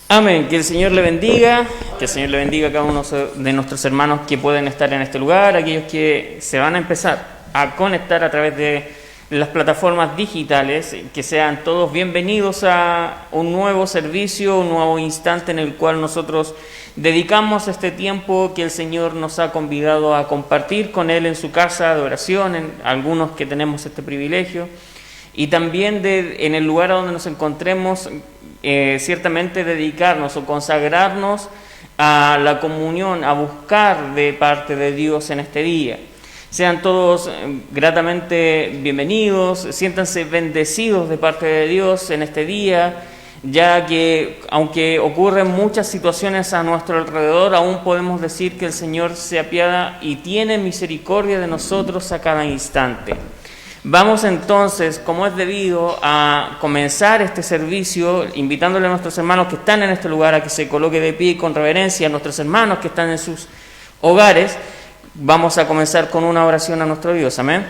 Amén. Que el Señor le bendiga, que el Señor le bendiga a cada uno de nuestros hermanos que pueden estar en este lugar, aquellos que se van a empezar a conectar a través de las plataformas digitales, que sean todos bienvenidos a un nuevo servicio, un nuevo instante en el cual nosotros dedicamos este tiempo que el Señor nos ha convidado a compartir con Él en su casa de oración, en algunos que tenemos este privilegio, y también en el lugar donde nos encontremos, ciertamente dedicarnos o consagrarnos a la comunión, a buscar de parte de Dios en este día. Sean todos gratamente bienvenidos, siéntanse bendecidos de parte de Dios en este día, ya que aunque ocurren muchas situaciones a nuestro alrededor, aún podemos decir que el Señor se apiada y tiene misericordia de nosotros a cada instante. Vamos entonces, como es debido, a comenzar este servicio, invitándole a nuestros hermanos que están en este lugar a que se coloque de pie con reverencia, a nuestros hermanos que están en sus hogares. Vamos a comenzar con una oración a nuestro Dios, amén.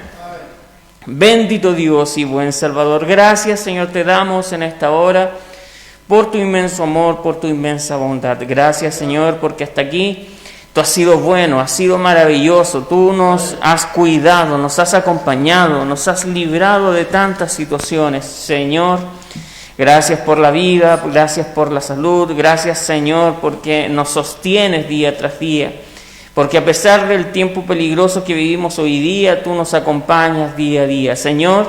Bendito Dios y buen Salvador, gracias Señor te damos en esta hora por tu inmenso amor, por tu inmensa bondad. Gracias Señor porque hasta aquí tú has sido bueno, has sido maravilloso, tú nos has cuidado, nos has acompañado, nos has librado de tantas situaciones. Señor, gracias por la vida, gracias por la salud, gracias Señor porque nos sostienes día tras día, porque a pesar del tiempo peligroso que vivimos hoy día, tú nos acompañas día a día. Señor,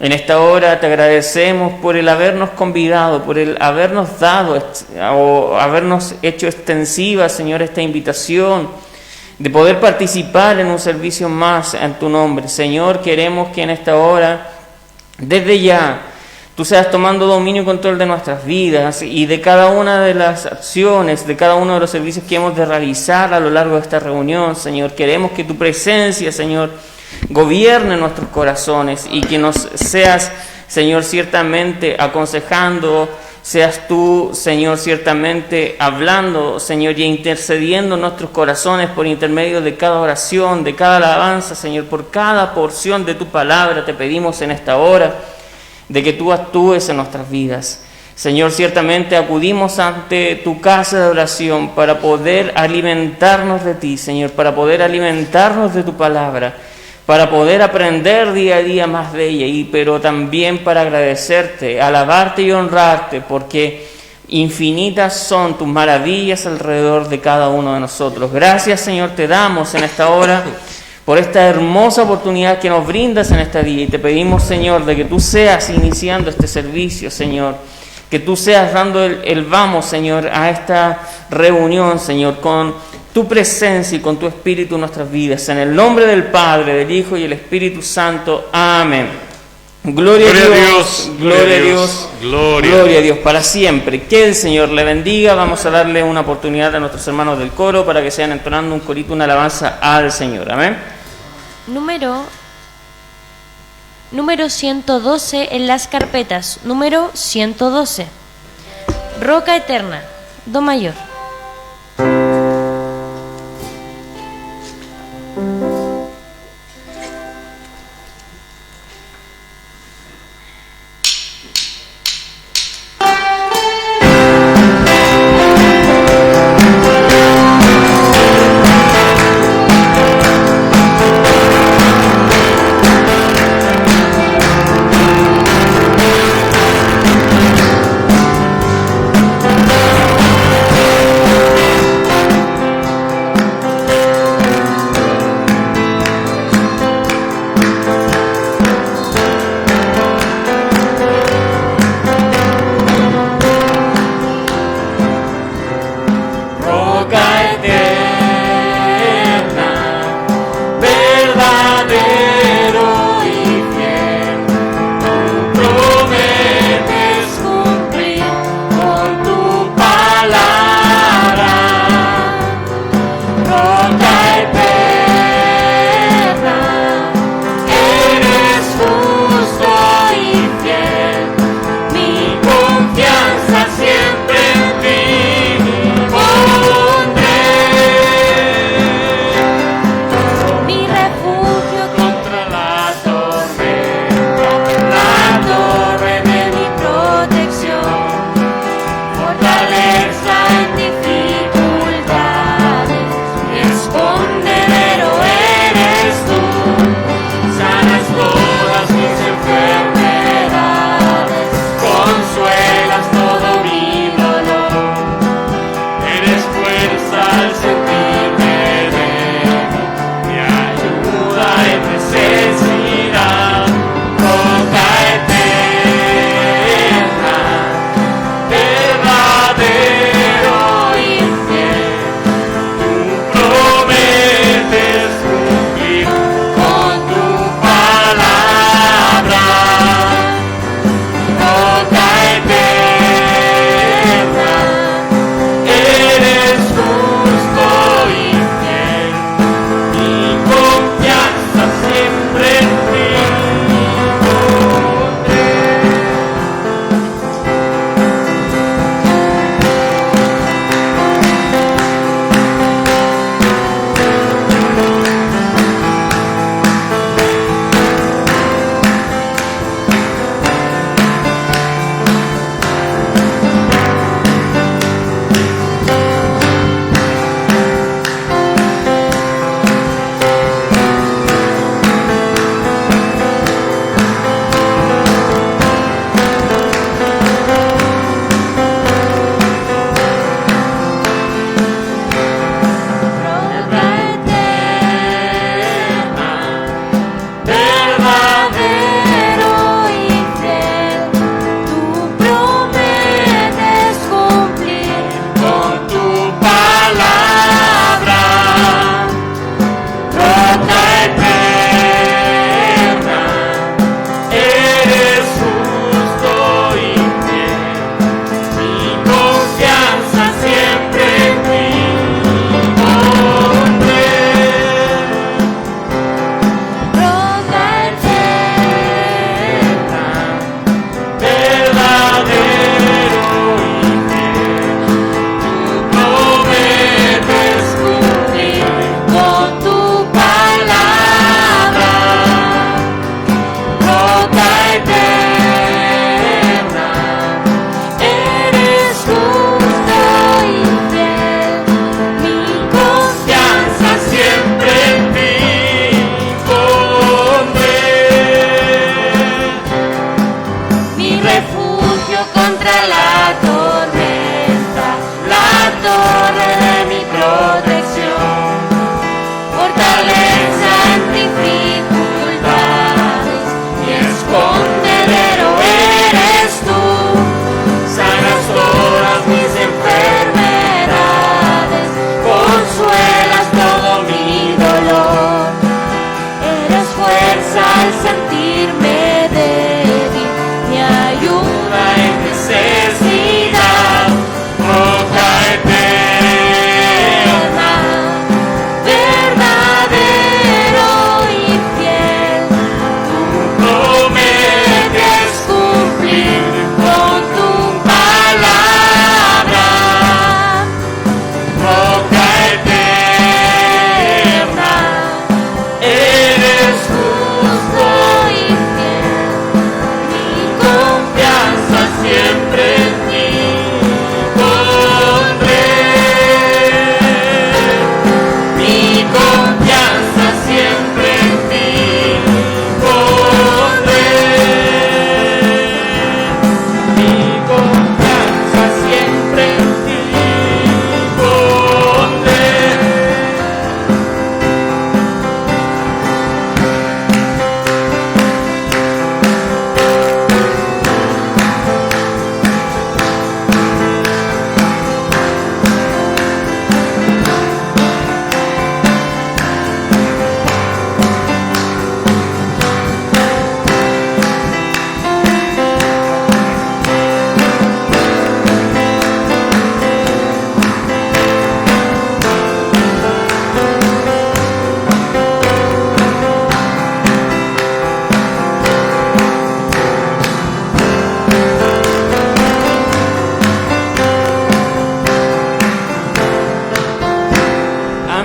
en esta hora te agradecemos por el habernos convidado, por el habernos dado o habernos hecho extensiva, Señor, esta invitación de poder participar en un servicio más en tu nombre. Señor, queremos que en esta hora, desde ya, tú seas tomando dominio y control de nuestras vidas y de cada una de las acciones, de cada uno de los servicios que hemos de realizar a lo largo de esta reunión. Señor, queremos que tu presencia, Señor, gobierne nuestros corazones y que nos seas, Señor, ciertamente aconsejando, seas tú, Señor, ciertamente hablando, Señor, y intercediendo en nuestros corazones por intermedio de cada oración, de cada alabanza, Señor, por cada porción de tu palabra. Te pedimos en esta hora de que tú actúes en nuestras vidas. Señor, ciertamente acudimos ante tu casa de oración para poder alimentarnos de ti, Señor, para poder alimentarnos de tu palabra, para poder aprender día a día más de ella, pero también para agradecerte, alabarte y honrarte, porque infinitas son tus maravillas alrededor de cada uno de nosotros. Gracias, Señor, te damos en esta hora por esta hermosa oportunidad que nos brindas en este día, y te pedimos, Señor, de que tú seas iniciando este servicio, Señor, que tú seas dando el vamos, Señor, a esta reunión, Señor, con tu presencia y con tu Espíritu en nuestras vidas. En el nombre del Padre, del Hijo y del Espíritu Santo. Amén. Gloria a Dios, gloria a Dios, gloria a Dios para siempre. Que el Señor le bendiga. Vamos a darle una oportunidad a nuestros hermanos del coro para que sean entonando un corito, una alabanza al Señor. Amén. Número 112 en las carpetas. Número 112. Roca eterna. Do mayor.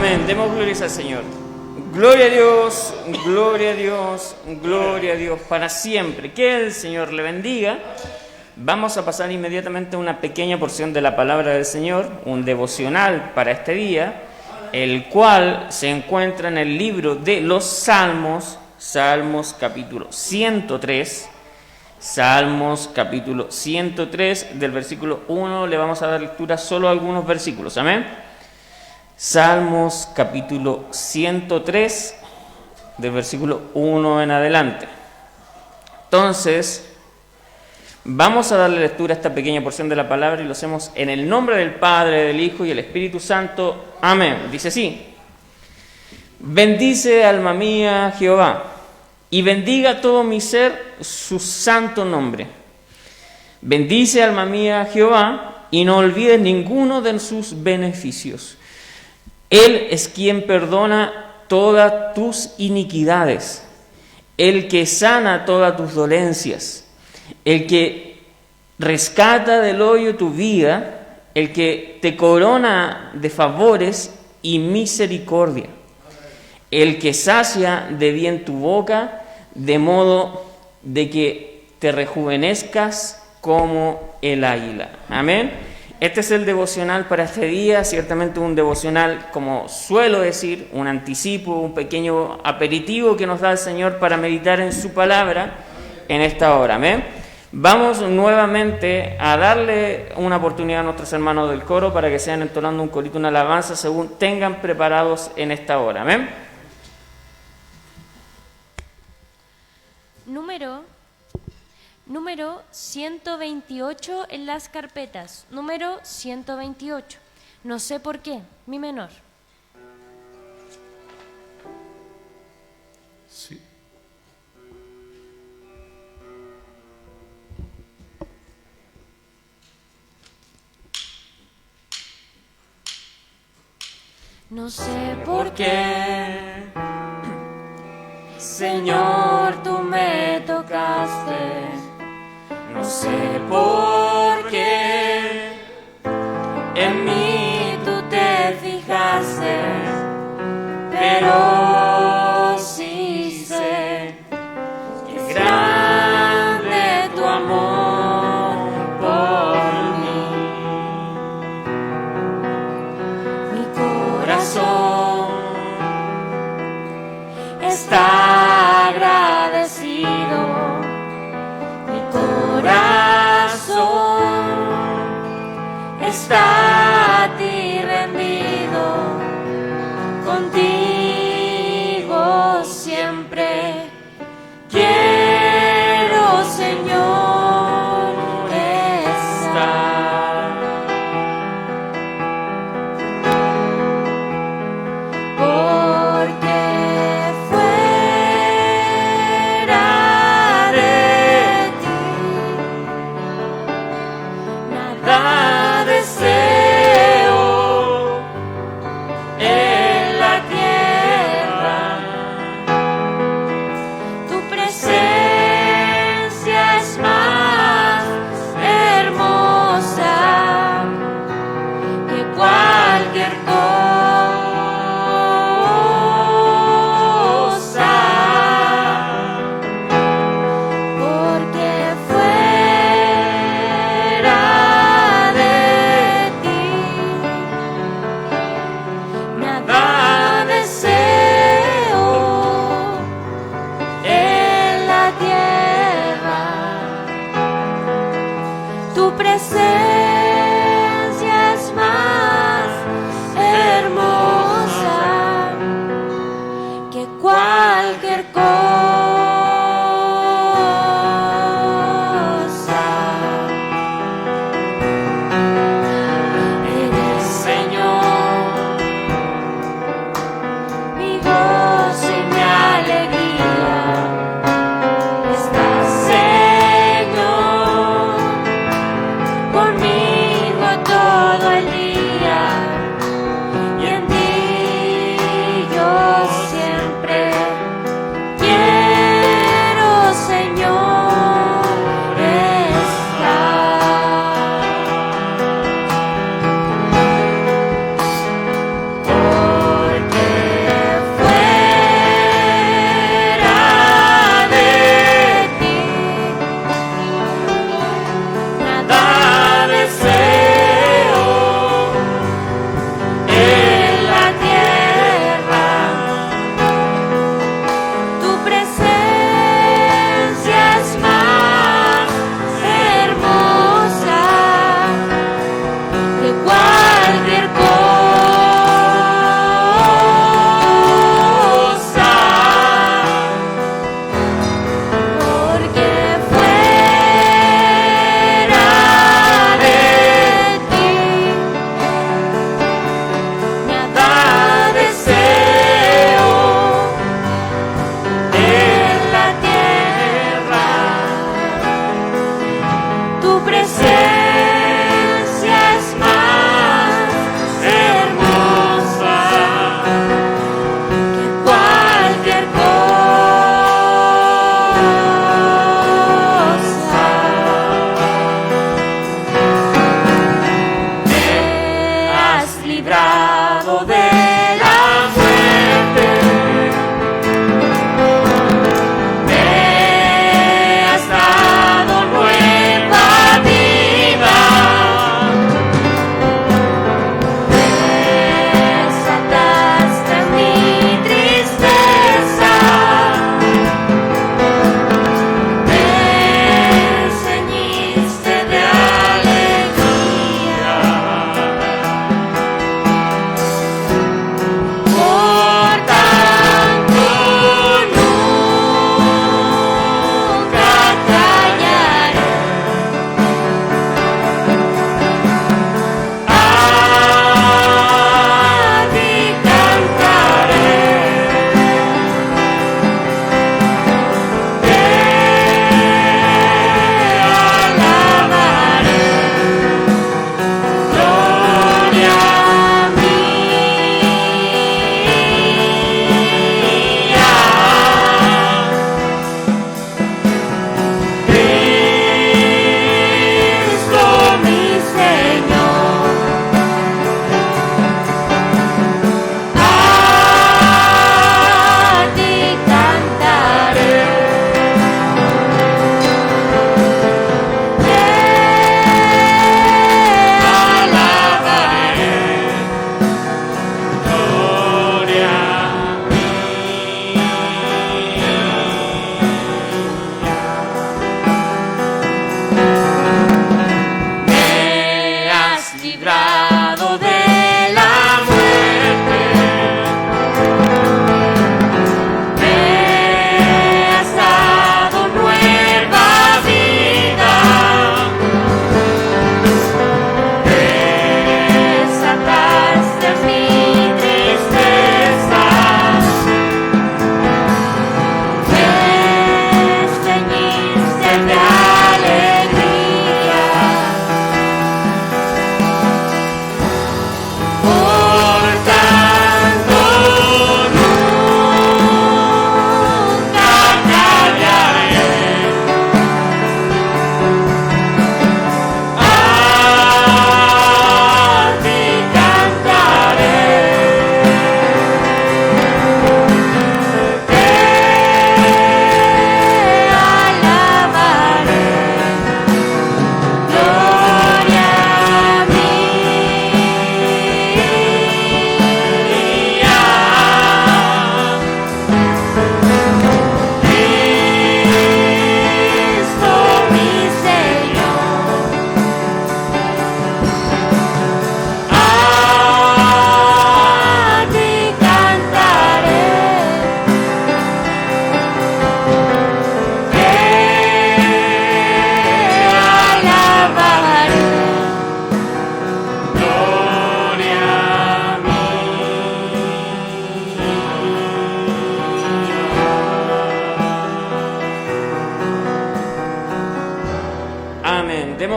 Amén. Demos glorias al Señor. Gloria a Dios, gloria a Dios, gloria a Dios para siempre. Que el Señor le bendiga. Vamos a pasar inmediatamente a una pequeña porción de la palabra del Señor, un devocional para este día, el cual se encuentra en el libro de los Salmos, Salmos capítulo 103. Salmos capítulo 103, del versículo 1, le vamos a dar lectura solo a algunos versículos, amén. Salmos capítulo 103, del versículo 1 en adelante. Entonces, vamos a darle lectura a esta pequeña porción de la palabra y lo hacemos en el nombre del Padre, del Hijo y del Espíritu Santo, amén. Dice así: bendice, alma mía, Jehová, y bendiga todo mi ser su santo nombre. Bendice, alma mía, Jehová, y no olvides ninguno de sus beneficios. Él es quien perdona todas tus iniquidades, el que sana todas tus dolencias, el que rescata del hoyo tu vida, el que te corona de favores y misericordia, el que sacia de bien tu boca, de modo de que te rejuvenezcas como el águila. Amén. Este es el devocional para este día, ciertamente un devocional, como suelo decir, un anticipo, un pequeño aperitivo que nos da el Señor para meditar en su palabra en esta hora. Amén. Vamos nuevamente a darle una oportunidad a nuestros hermanos del coro para que sean entonando un corito, una alabanza, según tengan preparados en esta hora. Amén. Número 128 en las carpetas. Número 128. No sé por qué. Mi menor. Sí. No sé por qué, Señor, tú me tocaste. No sé por qué en mí tú te fijaste, pero sí sé que es grande tu amor por mí. Mi corazón está agradecido. Está a ti rendido, contigo siempre quiero, Señor, estar.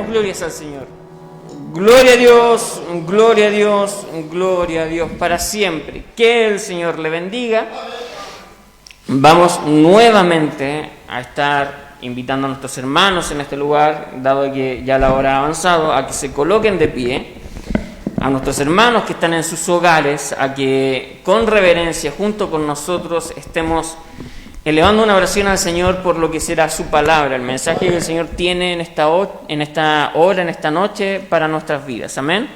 glorias al Señor. Gloria a Dios, gloria a Dios, gloria a Dios para siempre. Que el Señor le bendiga. Vamos nuevamente a estar invitando a nuestros hermanos en este lugar, dado que ya la hora ha avanzado, a que se coloquen de pie. A nuestros hermanos que están en sus hogares, a que con reverencia junto con nosotros estemos elevando una oración al Señor por lo que será su palabra, el mensaje que el Señor tiene en esta hora, en esta noche para nuestras vidas. Amén.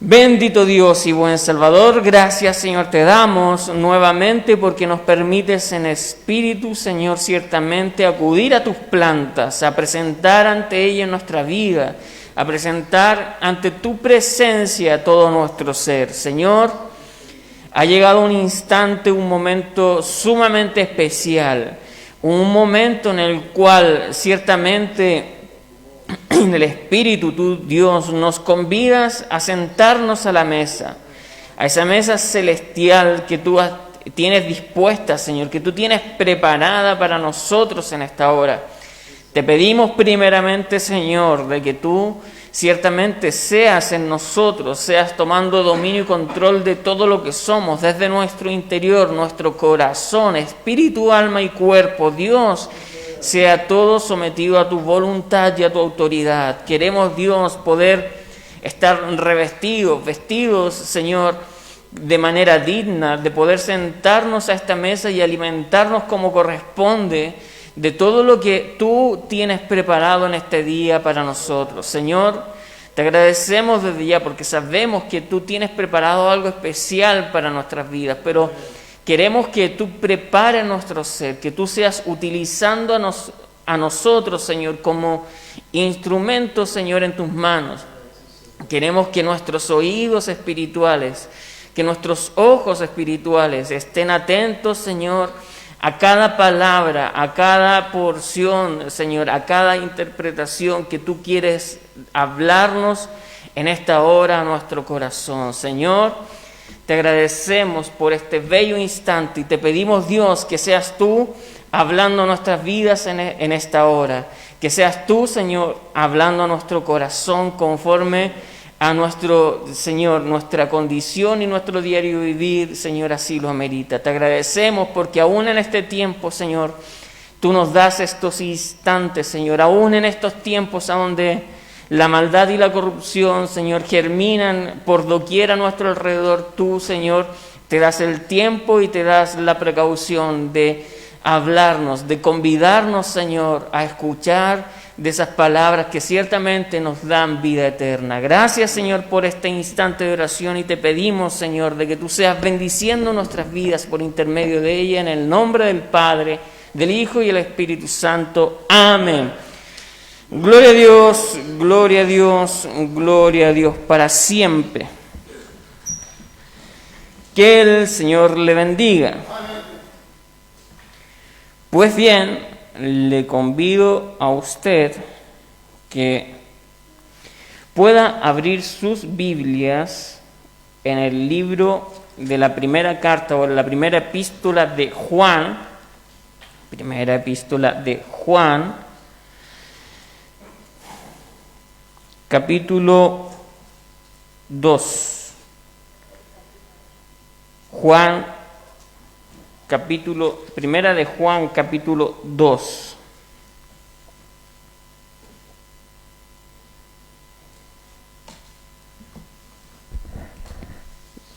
Bendito Dios y buen Salvador, gracias Señor te damos nuevamente porque nos permites en espíritu, Señor, ciertamente acudir a tus plantas, a presentar ante ellas nuestra vida, a presentar ante tu presencia todo nuestro ser. Señor, ha llegado un instante, un momento sumamente especial, un momento en el cual ciertamente en el Espíritu tú, Dios, nos convidas a sentarnos a la mesa, a esa mesa celestial que tú tienes dispuesta, Señor, que tú tienes preparada para nosotros en esta hora. Te pedimos primeramente, Señor, de que tú ciertamente seas en nosotros, seas tomando dominio y control de todo lo que somos, desde nuestro interior, nuestro corazón, espíritu, alma y cuerpo. Dios, sea todo sometido a tu voluntad y a tu autoridad. Queremos, Dios, poder estar vestidos, Señor, de manera digna, de poder sentarnos a esta mesa y alimentarnos como corresponde de todo lo que tú tienes preparado en este día para nosotros. Señor, te agradecemos desde ya porque sabemos que tú tienes preparado algo especial para nuestras vidas, pero queremos que tú prepares nuestro ser, que tú seas utilizando a nosotros, Señor, como instrumentos, Señor, en tus manos. Queremos que nuestros oídos espirituales, que nuestros ojos espirituales estén atentos, Señor, a cada palabra, a cada porción, Señor, a cada interpretación que tú quieres hablarnos en esta hora a nuestro corazón. Señor, te agradecemos por este bello instante y te pedimos, Dios, que seas tú hablando a nuestras vidas en esta hora. Que seas tú, Señor, hablando a nuestro corazón conforme a nuestro, Señor, nuestra condición y nuestro diario vivir, Señor, así lo amerita. Te agradecemos porque aún en este tiempo, Señor, tú nos das estos instantes, Señor, aún en estos tiempos a donde la maldad y la corrupción, Señor, germinan por doquier a nuestro alrededor. Tú, Señor, te das el tiempo y te das la precaución de hablarnos, de convidarnos, Señor, a escuchar de esas palabras que ciertamente nos dan vida eterna. Gracias, Señor, por este instante de oración y te pedimos, Señor, de que tú seas bendiciendo nuestras vidas por intermedio de ella, en el nombre del Padre, del Hijo y el Espíritu Santo. Amén. Gloria a Dios, gloria a Dios, gloria a Dios para siempre. Que el Señor le bendiga. Pues bien, le convido a usted que pueda abrir sus Biblias en el libro de la primera carta o la primera epístola de Juan, capítulo 2. Primera de Juan, capítulo 2.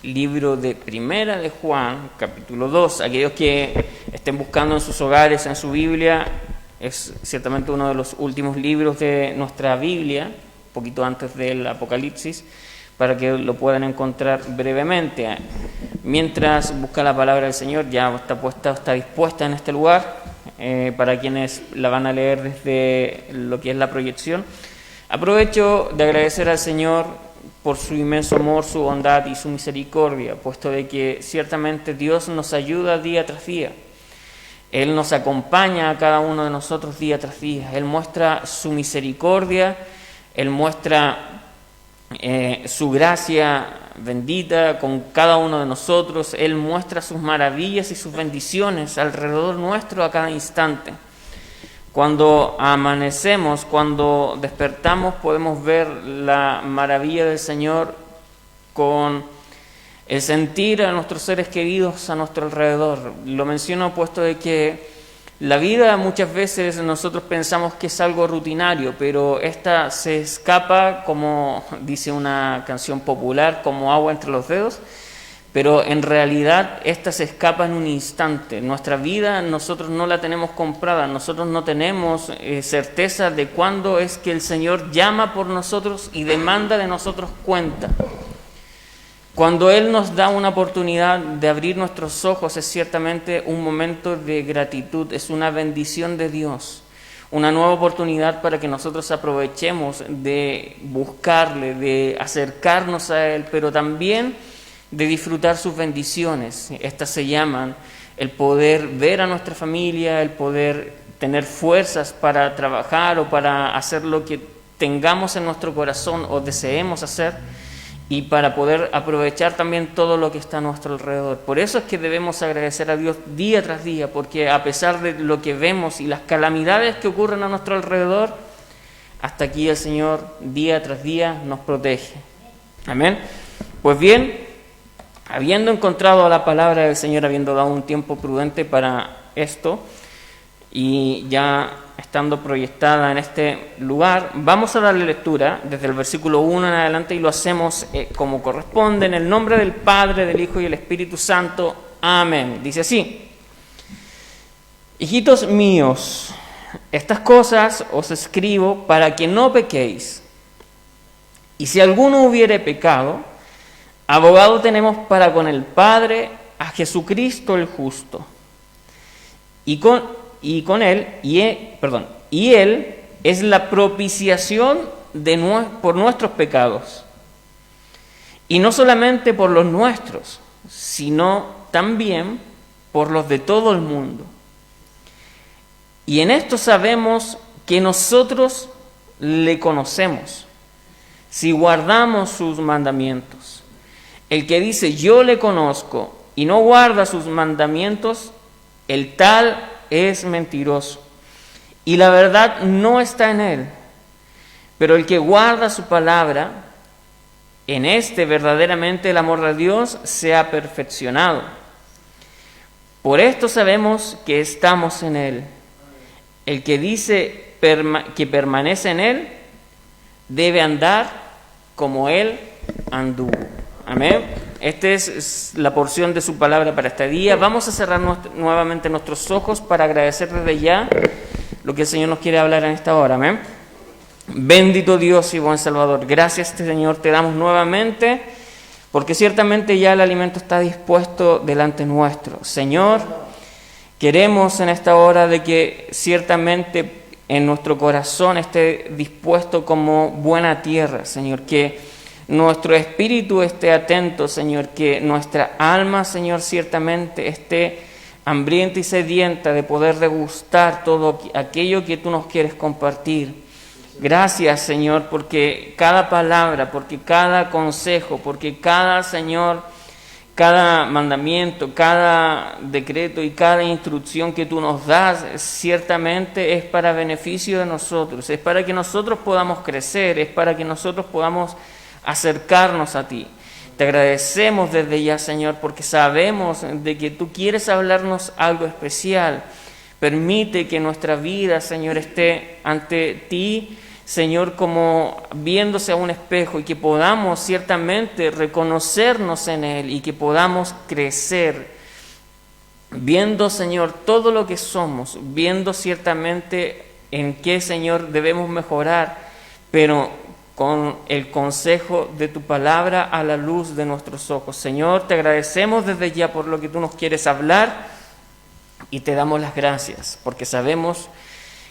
Libro de Primera de Juan, capítulo 2. Aquellos que estén buscando en sus hogares, en su Biblia, es ciertamente uno de los últimos libros de nuestra Biblia, un poquito antes del Apocalipsis, para que lo puedan encontrar brevemente. Mientras busca la palabra del Señor, ya está dispuesta en este lugar, para quienes la van a leer desde lo que es la proyección. Aprovecho de agradecer al Señor por su inmenso amor, su bondad y su misericordia, puesto de que ciertamente Dios nos ayuda día tras día. Él nos acompaña a cada uno de nosotros día tras día. Él muestra su misericordia, Él muestra su gracia bendita con cada uno de nosotros. Él muestra sus maravillas y sus bendiciones alrededor nuestro a cada instante. Cuando amanecemos, cuando despertamos, podemos ver la maravilla del Señor con el sentir a nuestros seres queridos a nuestro alrededor. Lo menciono puesto de que la vida muchas veces nosotros pensamos que es algo rutinario, pero esta se escapa, como dice una canción popular, como agua entre los dedos, pero en realidad esta se escapa en un instante. Nuestra vida nosotros no la tenemos comprada, nosotros no tenemos certeza de cuándo es que el Señor llama por nosotros y demanda de nosotros cuenta. Cuando Él nos da una oportunidad de abrir nuestros ojos, es ciertamente un momento de gratitud, es una bendición de Dios, una nueva oportunidad para que nosotros aprovechemos de buscarle, de acercarnos a Él, pero también de disfrutar sus bendiciones. Estas se llaman el poder ver a nuestra familia, el poder tener fuerzas para trabajar o para hacer lo que tengamos en nuestro corazón o deseemos hacer, y para poder aprovechar también todo lo que está a nuestro alrededor. Por eso es que debemos agradecer a Dios día tras día, porque a pesar de lo que vemos y las calamidades que ocurren a nuestro alrededor, hasta aquí el Señor día tras día nos protege. Amén. Pues bien, habiendo encontrado la palabra del Señor, habiendo dado un tiempo prudente para esto, y ya estando proyectada en este lugar, vamos a darle lectura desde el versículo 1 en adelante y lo hacemos como corresponde, en el nombre del Padre, del Hijo y del Espíritu Santo. Amén. Dice así: hijitos míos, estas cosas os escribo para que no pequéis. Y si alguno hubiere pecado, abogado tenemos para con el Padre a Jesucristo el justo. Y Él es la propiciación por nuestros pecados. Y no solamente por los nuestros, sino también por los de todo el mundo. Y en esto sabemos que nosotros le conocemos, si guardamos sus mandamientos. El que dice yo le conozco y no guarda sus mandamientos, el tal es mentiroso, y la verdad no está en él. Pero el que guarda su palabra, en este verdaderamente el amor de Dios se ha perfeccionado. Por esto sabemos que estamos en él. El que dice que permanece en él, debe andar como él anduvo. Amén. Esta es la porción de su palabra para este día. Vamos a cerrar nuevamente nuestros ojos para agradecer desde ya lo que el Señor nos quiere hablar en esta hora. Amén. Bendito Dios y buen Salvador, gracias Señor te damos nuevamente, porque ciertamente ya el alimento está dispuesto delante nuestro. Señor, queremos en esta hora de que ciertamente en nuestro corazón esté dispuesto como buena tierra, Señor, que nuestro espíritu esté atento, Señor, que nuestra alma, Señor, ciertamente esté hambrienta y sedienta de poder degustar todo aquello que tú nos quieres compartir. Gracias, Señor, porque cada palabra, porque cada consejo, porque cada, Señor, cada mandamiento, cada decreto y cada instrucción que tú nos das, ciertamente es para beneficio de nosotros, es para que nosotros podamos crecer, es para que nosotros podamos acercarnos a ti. Te agradecemos desde ya, Señor, porque sabemos de que tú quieres hablarnos algo especial. Permite que nuestra vida, Señor, esté ante ti, Señor, como viéndose a un espejo, y que podamos ciertamente reconocernos en él y que podamos crecer, viendo, Señor, todo lo que somos, viendo ciertamente en qué, Señor, debemos mejorar, pero con el consejo de tu palabra a la luz de nuestros ojos. Señor, te agradecemos desde ya por lo que tú nos quieres hablar y te damos las gracias, porque sabemos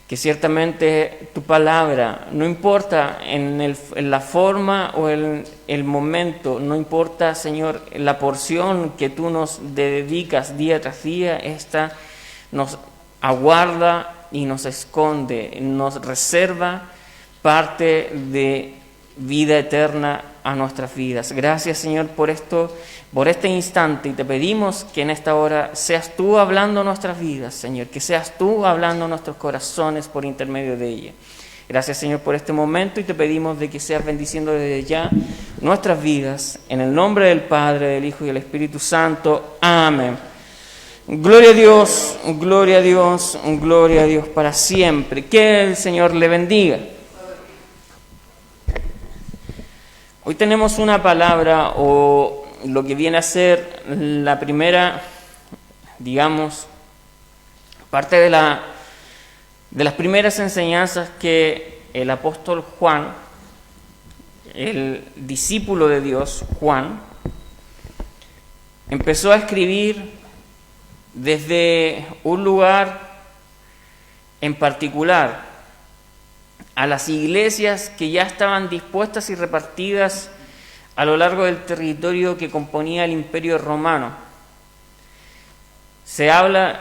que ciertamente tu palabra, no importa en la forma o el momento, no importa, Señor, la porción que tú nos dedicas día tras día, esta nos aguarda y nos esconde, nos reserva parte de vida eterna a nuestras vidas. Gracias, Señor, por esto, por este instante, y te pedimos que en esta hora seas tú hablando nuestras vidas, Señor, que seas tú hablando nuestros corazones por intermedio de ella. Gracias, Señor, por este momento, y te pedimos de que seas bendiciendo desde ya nuestras vidas, en el nombre del Padre, del Hijo y del Espíritu Santo. Amén. Gloria a Dios, gloria a Dios, gloria a Dios para siempre. Que el Señor le bendiga. Hoy tenemos una palabra, o lo que viene a ser la primera, digamos, parte de las primeras enseñanzas que el apóstol Juan, el discípulo de Dios, Juan, empezó a escribir desde un lugar en particular a las iglesias que ya estaban dispuestas y repartidas a lo largo del territorio que componía el Imperio Romano. Se habla,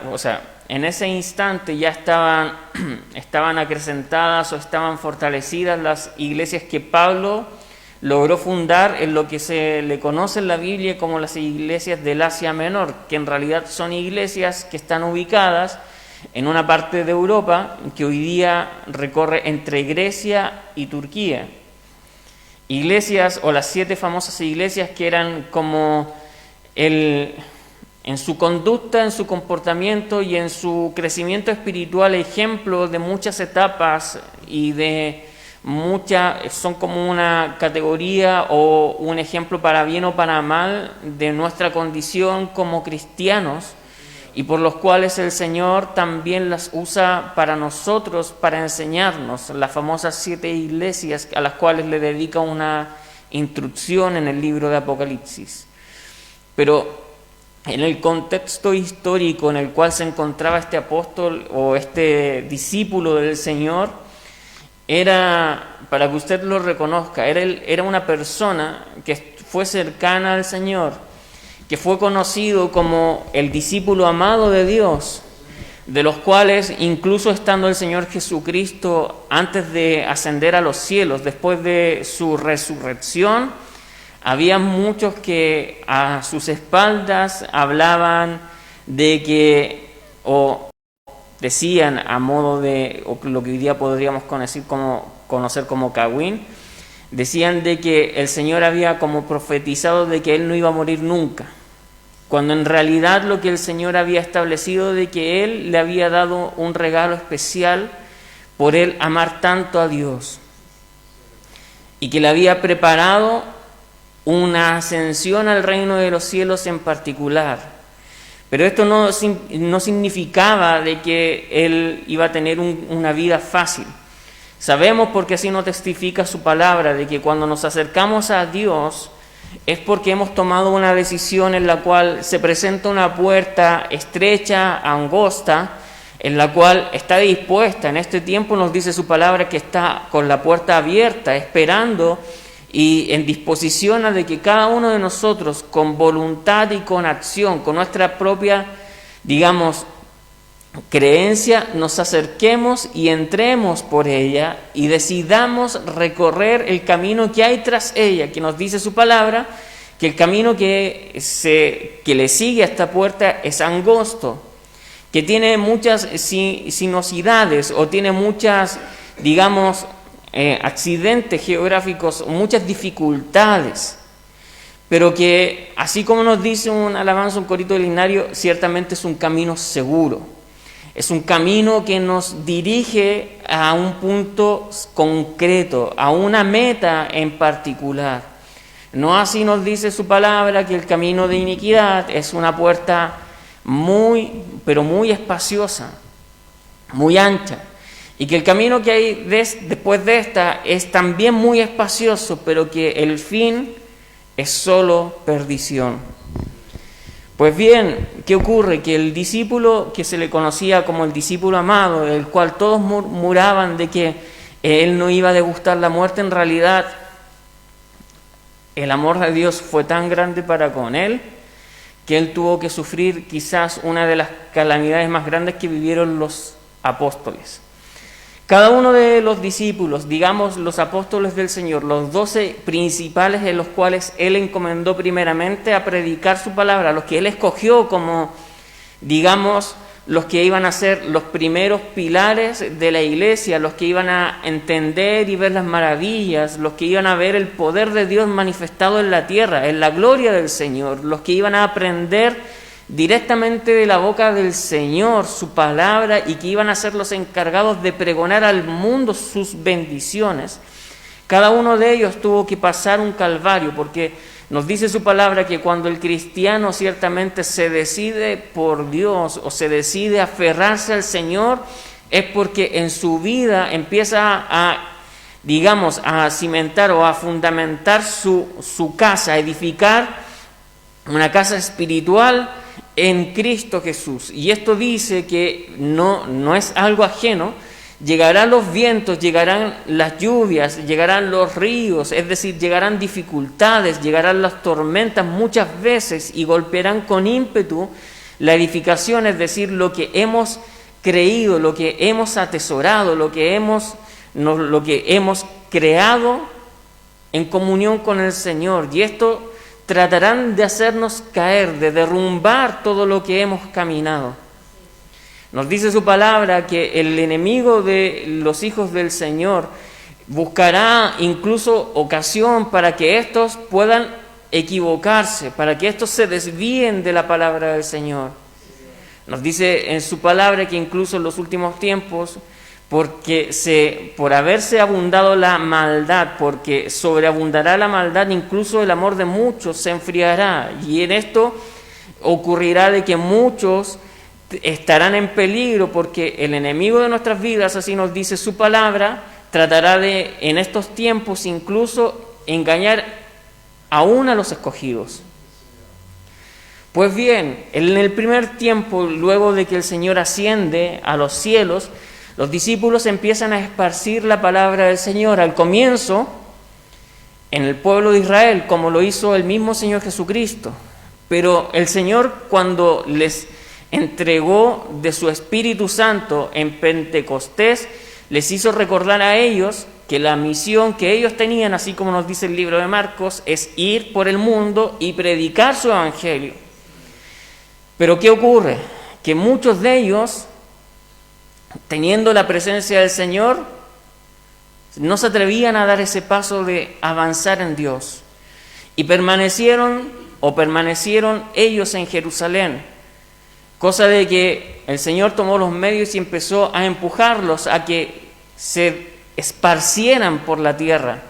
en ese instante ya estaban acrecentadas o estaban fortalecidas las iglesias que Pablo logró fundar en lo que se le conoce en la Biblia como las iglesias del Asia Menor, que en realidad son iglesias que están ubicadas en una parte de Europa que hoy día recorre entre Grecia y Turquía. Iglesias, o las 7 famosas iglesias, que eran como en su conducta, en su comportamiento y en su crecimiento espiritual, ejemplo de muchas etapas y son como una categoría o un ejemplo para bien o para mal de nuestra condición como cristianos, y por los cuales el Señor también las usa para nosotros, para enseñarnos, las famosas 7 iglesias a las cuales le dedica una instrucción en el libro de Apocalipsis. Pero en el contexto histórico en el cual se encontraba este apóstol o este discípulo del Señor, era, para que usted lo reconozca, era una persona que fue cercana al Señor, que fue conocido como el discípulo amado de Dios, de los cuales, incluso estando el Señor Jesucristo antes de ascender a los cielos, después de su resurrección, había muchos que a sus espaldas hablaban de que, o decían a modo de, o lo que hoy día podríamos conocer como Cagüín, decían de que el Señor había como profetizado de que Él no iba a morir nunca, cuando en realidad lo que el Señor había establecido de que Él le había dado un regalo especial por Él amar tanto a Dios, y que le había preparado una ascensión al reino de los cielos en particular. Pero esto no significaba de que Él iba a tener una vida fácil. Sabemos, porque así nos testifica su palabra, de que cuando nos acercamos a Dios es porque hemos tomado una decisión en la cual se presenta una puerta estrecha, angosta, en la cual está dispuesta. En este tiempo nos dice su palabra que está con la puerta abierta, esperando y en disposición a de que cada uno de nosotros, con voluntad y con acción, con nuestra propia, digamos, creencia, nos acerquemos y entremos por ella y decidamos recorrer el camino que hay tras ella, que nos dice su palabra, que el camino que le sigue a esta puerta es angosto, que tiene muchas sinuosidades o tiene muchas, digamos, accidentes geográficos, muchas dificultades, pero que, así como nos dice un alabanza, un corito del himnario, ciertamente es un camino seguro, es un camino que nos dirige a un punto concreto, a una meta en particular. No así nos dice su palabra que el camino de iniquidad es una puerta pero muy espaciosa, muy ancha, y que el camino que hay después de esta es también muy espacioso, pero que el fin es solo perdición. Pues bien, ¿qué ocurre? Que el discípulo que se le conocía como el discípulo amado, del cual todos murmuraban de que él no iba a degustar la muerte, en realidad el amor de Dios fue tan grande para con él que él tuvo que sufrir quizás una de las calamidades más grandes que vivieron los apóstoles. Cada uno de los discípulos, digamos los apóstoles del Señor, los 12 principales en los cuales Él encomendó primeramente a predicar su palabra, los que Él escogió como, digamos, los que iban a ser los primeros pilares de la iglesia, los que iban a entender y ver las maravillas, los que iban a ver el poder de Dios manifestado en la tierra, en la gloria del Señor, los que iban a aprender directamente de la boca del Señor su palabra y que iban a ser los encargados de pregonar al mundo sus bendiciones. Cada uno de ellos tuvo que pasar un calvario, porque nos dice su palabra que cuando el cristiano ciertamente se decide por Dios o se decide aferrarse al Señor, es porque en su vida empieza digamos, a cimentar o a fundamentar su casa, a edificar una casa espiritual en Cristo Jesús. Y esto dice que no es algo ajeno. Llegarán los vientos, llegarán las lluvias, llegarán los ríos, es decir, llegarán dificultades, llegarán las tormentas muchas veces y golpearán con ímpetu la edificación, es decir, lo que hemos creído, lo que hemos atesorado, lo que hemos creado en comunión con el Señor. Y esto tratarán de hacernos caer, de derrumbar todo lo que hemos caminado. Nos dice su palabra que el enemigo de los hijos del Señor buscará incluso ocasión para que estos puedan equivocarse, para que estos se desvíen de la palabra del Señor. Nos dice en su palabra que incluso en los últimos tiempos, por haberse abundado la maldad, porque sobreabundará la maldad, incluso el amor de muchos se enfriará. Y en esto ocurrirá de que muchos estarán en peligro, porque el enemigo de nuestras vidas, así nos dice su palabra, tratará de, en estos tiempos, incluso engañar aún a los escogidos. Pues bien, en el primer tiempo, luego de que el Señor asciende a los cielos, los discípulos empiezan a esparcir la palabra del Señor. Al comienzo, en el pueblo de Israel, como lo hizo el mismo Señor Jesucristo. Pero el Señor, cuando les entregó de su Espíritu Santo en Pentecostés, les hizo recordar a ellos que la misión que ellos tenían, así como nos dice el libro de Marcos, es ir por el mundo y predicar su evangelio. Pero ¿qué ocurre? Que muchos de ellos, teniendo la presencia del Señor, no se atrevían a dar ese paso de avanzar en Dios. Y permanecieron ellos en Jerusalén. Cosa de que el Señor tomó los medios y empezó a empujarlos a que se esparcieran por la tierra.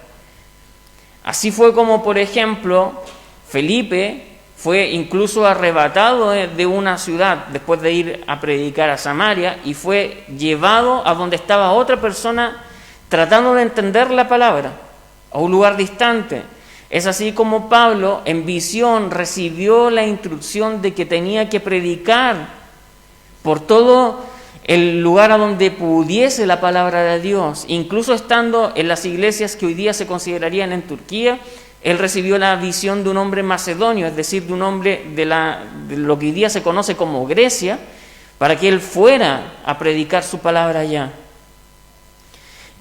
Así fue como, por ejemplo, Felipe fue incluso arrebatado de una ciudad después de ir a predicar a Samaria y fue llevado a donde estaba otra persona tratando de entender la palabra, a un lugar distante. Es así como Pablo en visión recibió la instrucción de que tenía que predicar por todo el lugar a donde pudiese la palabra de Dios. Incluso estando en las iglesias que hoy día se considerarían en Turquía, él recibió la visión de un hombre macedonio, es decir, de un hombre de lo que hoy día se conoce como Grecia, para que él fuera a predicar su palabra allá.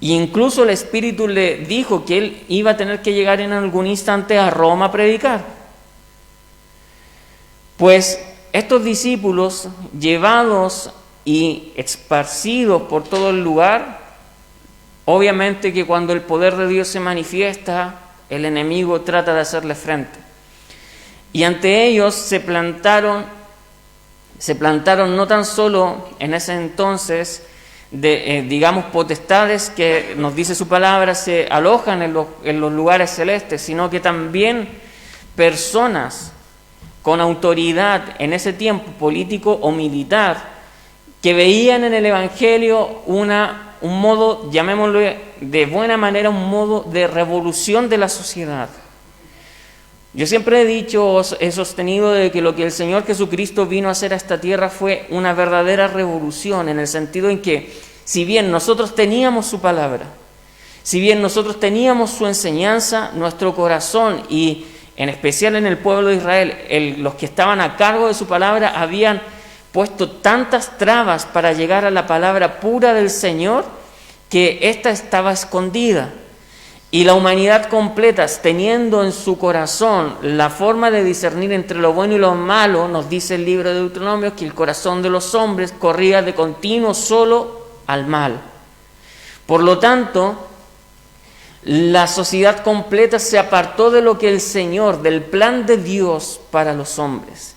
Y incluso el Espíritu le dijo que él iba a tener que llegar en algún instante a Roma a predicar. Pues estos discípulos, llevados y esparcidos por todo el lugar, obviamente que cuando el poder de Dios se manifiesta, el enemigo trata de hacerle frente. Y ante ellos se plantaron no tan solo en ese entonces, digamos, potestades que nos dice su palabra se alojan en los lugares celestes, sino que también personas con autoridad en ese tiempo político o militar que veían en el Evangelio un modo, llamémoslo de buena manera, un modo de revolución de la sociedad. Yo siempre he dicho, he sostenido de que lo que el Señor Jesucristo vino a hacer a esta tierra fue una verdadera revolución, en el sentido en que, si bien nosotros teníamos su palabra, si bien nosotros teníamos su enseñanza, nuestro corazón, y en especial en el pueblo de Israel, los que estaban a cargo de su palabra, habían puesto tantas trabas para llegar a la palabra pura del Señor, que ésta estaba escondida. Y la humanidad completa, teniendo en su corazón la forma de discernir entre lo bueno y lo malo, nos dice el libro de Deuteronomio que el corazón de los hombres corría de continuo solo al mal. Por lo tanto, la sociedad completa se apartó de lo que el Señor, del plan de Dios para los hombres.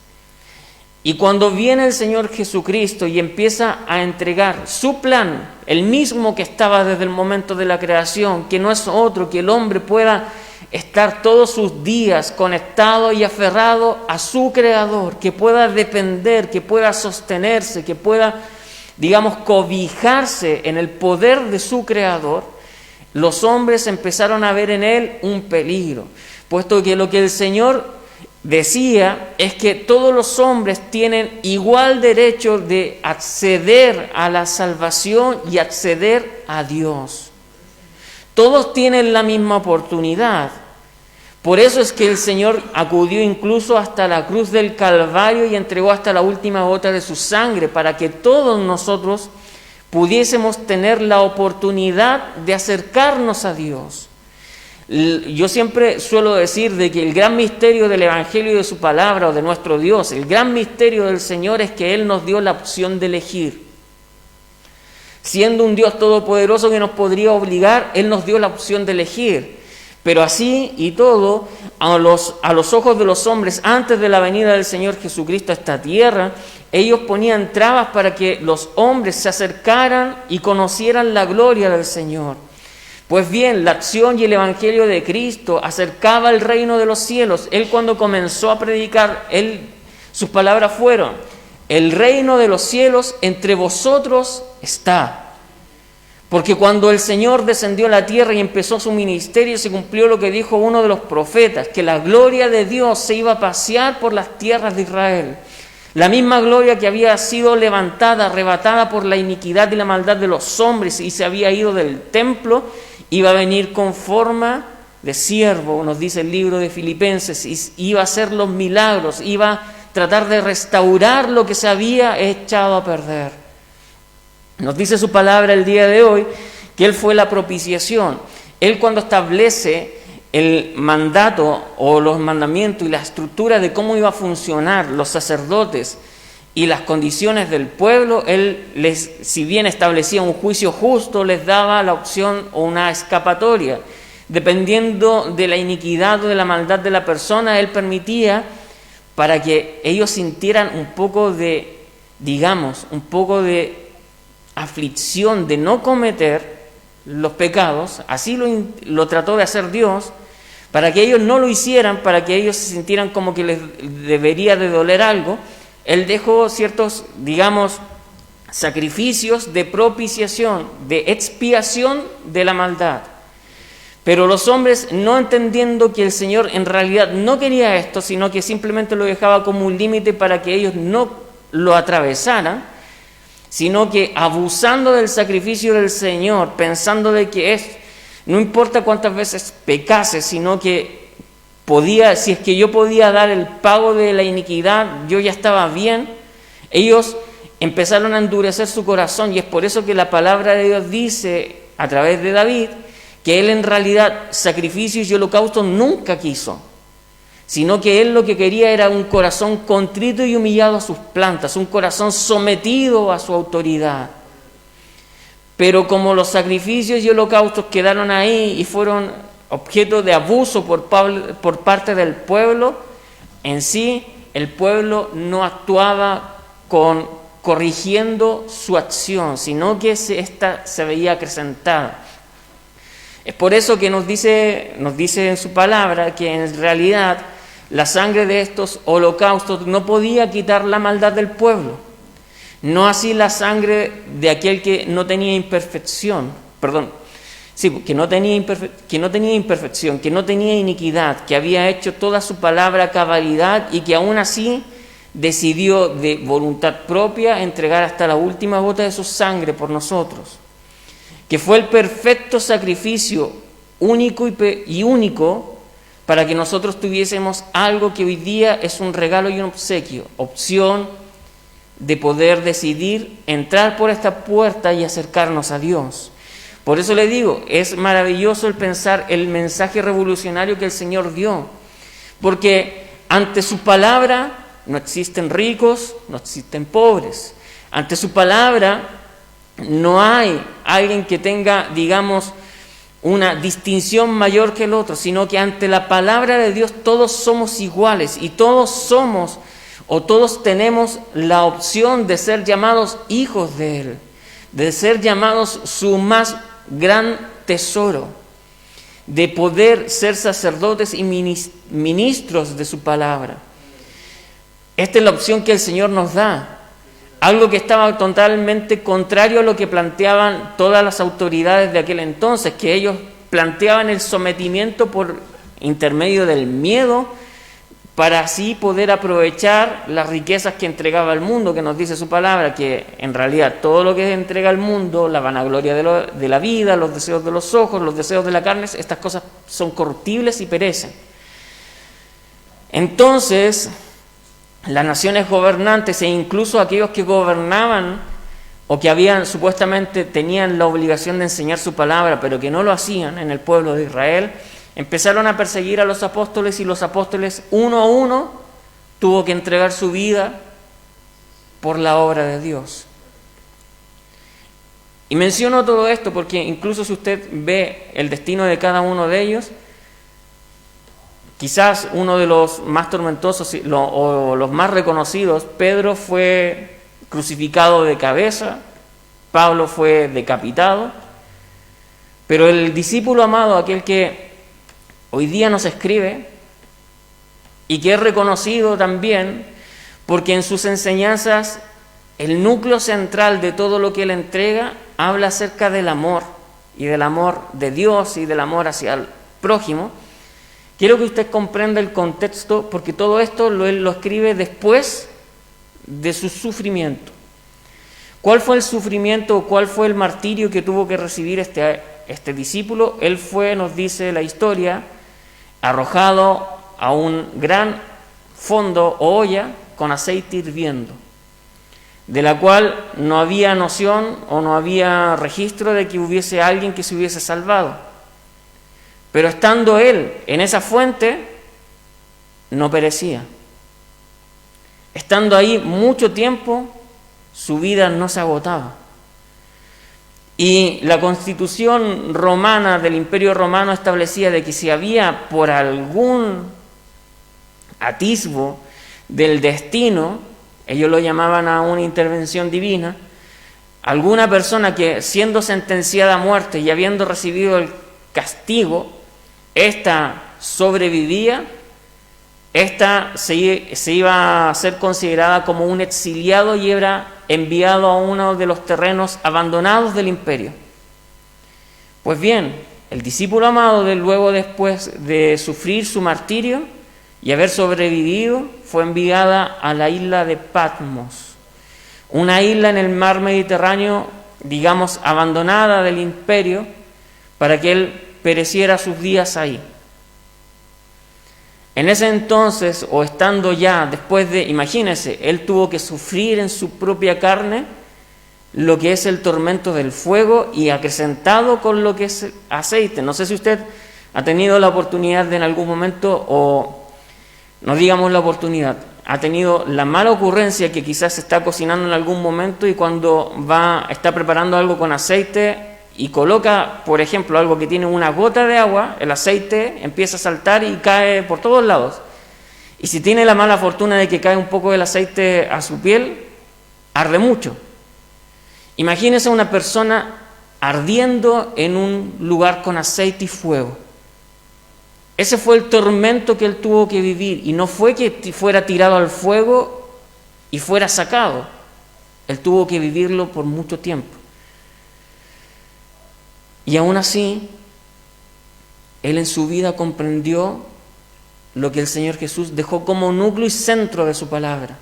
Y cuando viene el Señor Jesucristo y empieza a entregar su plan, el mismo que estaba desde el momento de la creación, que no es otro, que el hombre pueda estar todos sus días conectado y aferrado a su Creador, que pueda depender, que pueda sostenerse, que pueda, digamos, cobijarse en el poder de su Creador, los hombres empezaron a ver en él un peligro, puesto que lo que el Señor decía es que todos los hombres tienen igual derecho de acceder a la salvación y acceder a Dios. Todos tienen la misma oportunidad. Por eso es que el Señor acudió incluso hasta la cruz del Calvario y entregó hasta la última gota de su sangre para que todos nosotros pudiésemos tener la oportunidad de acercarnos a Dios. Yo siempre suelo decir de que el gran misterio del Evangelio y de su palabra o de nuestro Dios, el gran misterio del Señor es que Él nos dio la opción de elegir. Siendo un Dios todopoderoso que nos podría obligar, Él nos dio la opción de elegir. Pero así y todo, a los ojos de los hombres, antes de la venida del Señor Jesucristo a esta tierra, ellos ponían trabas para que los hombres se acercaran y conocieran la gloria del Señor. Pues bien, la acción y el Evangelio de Cristo acercaba el reino de los cielos. Él cuando comenzó a predicar, sus palabras fueron: el reino de los cielos entre vosotros está. Porque cuando el Señor descendió a la tierra y empezó su ministerio, se cumplió lo que dijo uno de los profetas, que la gloria de Dios se iba a pasear por las tierras de Israel. La misma gloria que había sido levantada, arrebatada por la iniquidad y la maldad de los hombres y se había ido del templo, iba a venir con forma de siervo, nos dice el libro de Filipenses, y iba a hacer los milagros, iba a tratar de restaurar lo que se había echado a perder. Nos dice su palabra el día de hoy que Él fue la propiciación. Él cuando establece el mandato o los mandamientos y la estructura de cómo iba a funcionar los sacerdotes y las condiciones del pueblo, Él si bien establecía un juicio justo, les daba la opción o una escapatoria. Dependiendo de la iniquidad o de la maldad de la persona, Él permitía para que ellos sintieran un poco de, un poco de aflicción de no cometer los pecados. Así lo trató de hacer Dios, para que ellos no lo hicieran, para que ellos se sintieran como que les debería de doler algo. Él dejó ciertos, sacrificios de propiciación, de expiación de la maldad. Pero los hombres, no entendiendo que el Señor en realidad no quería esto, sino que simplemente lo dejaba como un límite para que ellos no lo atravesaran, sino que abusando del sacrificio del Señor, pensando de que no importa cuántas veces pecase, sino que si es que yo podía dar el pago de la iniquidad, yo ya estaba bien. Ellos empezaron a endurecer su corazón y es por eso que la palabra de Dios dice a través de David que él en realidad sacrificios y holocaustos nunca quiso, sino que él lo que quería era un corazón contrito y humillado a sus plantas, un corazón sometido a su autoridad. Pero como los sacrificios y holocaustos quedaron ahí y fueron objeto de abuso por parte del pueblo, en sí el pueblo no actuaba corrigiendo su acción, sino que ésta se veía acrecentada. Es por eso que nos dice en su palabra que en realidad la sangre de estos holocaustos no podía quitar la maldad del pueblo, no así la sangre de aquel que no tenía imperfección, que no tenía imperfección, que no tenía iniquidad, que había hecho toda su palabra a cabalidad y que aún así decidió de voluntad propia entregar hasta la última gota de su sangre por nosotros, que fue el perfecto sacrificio único y único para que nosotros tuviésemos algo que hoy día es un regalo y un obsequio, opción de poder decidir entrar por esta puerta y acercarnos a Dios. Por eso le digo, es maravilloso el pensar el mensaje revolucionario que el Señor dio, porque ante su palabra no existen ricos, no existen pobres. Ante su palabra no hay alguien que tenga, digamos, una distinción mayor que el otro, sino que ante la palabra de Dios todos somos iguales y todos somos o todos tenemos la opción de ser llamados hijos de Él, de ser llamados su más gran tesoro, de poder ser sacerdotes y ministros de su palabra. Esta es la opción que el Señor nos da, algo que estaba totalmente contrario a lo que planteaban todas las autoridades de aquel entonces, que ellos planteaban el sometimiento por intermedio del miedo, para así poder aprovechar las riquezas que entregaba el mundo, que nos dice su palabra, que en realidad todo lo que entrega el mundo, la vanagloria de la vida, los deseos de los ojos, los deseos de la carne, estas cosas son corruptibles y perecen. Entonces, las naciones gobernantes e incluso aquellos que gobernaban o que supuestamente tenían la obligación de enseñar su palabra, pero que no lo hacían en el pueblo de Israel, empezaron a perseguir a los apóstoles y los apóstoles uno a uno tuvo que entregar su vida por la obra de Dios. Y menciono todo esto porque incluso si usted ve el destino de cada uno de ellos, quizás uno de los más tormentosos o los más reconocidos, Pedro fue crucificado de cabeza, Pablo fue decapitado, pero el discípulo amado, aquel que hoy día nos escribe y que es reconocido también porque en sus enseñanzas el núcleo central de todo lo que él entrega habla acerca del amor y del amor de Dios y del amor hacia el prójimo. Quiero que usted comprenda el contexto porque todo esto él lo escribe después de su sufrimiento. ¿Cuál fue el sufrimiento o cuál fue el martirio que tuvo que recibir este discípulo? Él fue, nos dice la historia, arrojado a un gran fondo o olla con aceite hirviendo, de la cual no había noción o no había registro de que hubiese alguien que se hubiese salvado. Pero estando él en esa fuente, no perecía. Estando ahí mucho tiempo, su vida no se agotaba. Y la Constitución romana del Imperio Romano establecía de que si había por algún atisbo del destino, ellos lo llamaban a una intervención divina, alguna persona que siendo sentenciada a muerte y habiendo recibido el castigo, ésta sobrevivía, ésta se iba a ser considerada como un exiliado y era enviado a uno de los terrenos abandonados del imperio. Pues bien, el discípulo amado, luego después de sufrir su martirio y haber sobrevivido, fue enviada a la isla de Patmos, una isla en el mar Mediterráneo, digamos, abandonada del imperio, para que él pereciera sus días ahí. En ese entonces, o estando ya después de, imagínense, él tuvo que sufrir en su propia carne lo que es el tormento del fuego y acrecentado con lo que es aceite. No sé si usted ha tenido la oportunidad de en algún momento, o no digamos la oportunidad, ha tenido la mala ocurrencia que quizás está cocinando en algún momento y cuando está preparando algo con aceite y coloca, por ejemplo, algo que tiene una gota de agua, el aceite empieza a saltar y cae por todos lados. Y si tiene la mala fortuna de que cae un poco del aceite a su piel, arde mucho. Imagínese una persona ardiendo en un lugar con aceite y fuego. Ese fue el tormento que él tuvo que vivir, y no fue que fuera tirado al fuego y fuera sacado. Él tuvo que vivirlo por mucho tiempo. Y aún así, él en su vida comprendió lo que el Señor Jesús dejó como núcleo y centro de su palabra,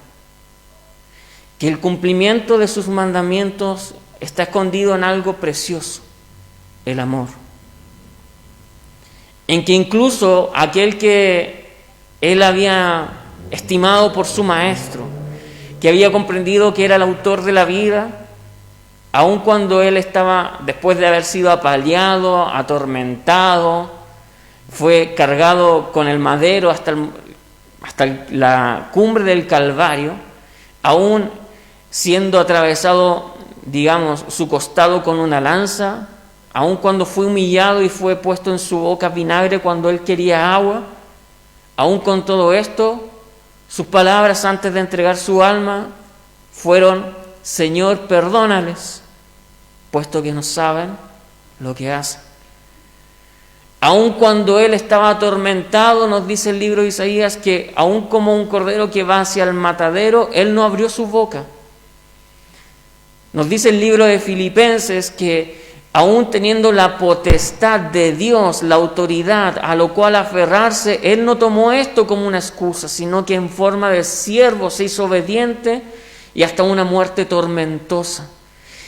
que el cumplimiento de sus mandamientos está escondido en algo precioso, el amor. En que incluso aquel que él había estimado por su maestro, que había comprendido que era el autor de la vida, aun cuando él estaba, después de haber sido apaleado, atormentado, fue cargado con el madero hasta la cumbre del Calvario, aún siendo atravesado, digamos, su costado con una lanza, aun cuando fue humillado y fue puesto en su boca vinagre cuando él quería agua, aun con todo esto, sus palabras antes de entregar su alma fueron: Señor, perdónales, puesto que no saben lo que hacen. Aun cuando él estaba atormentado, nos dice el libro de Isaías que aun como un cordero que va hacia el matadero, él no abrió su boca. Nos dice el libro de Filipenses que aun teniendo la potestad de Dios, la autoridad a lo cual aferrarse, él no tomó esto como una excusa, sino que en forma de siervo se hizo obediente y hasta una muerte tormentosa.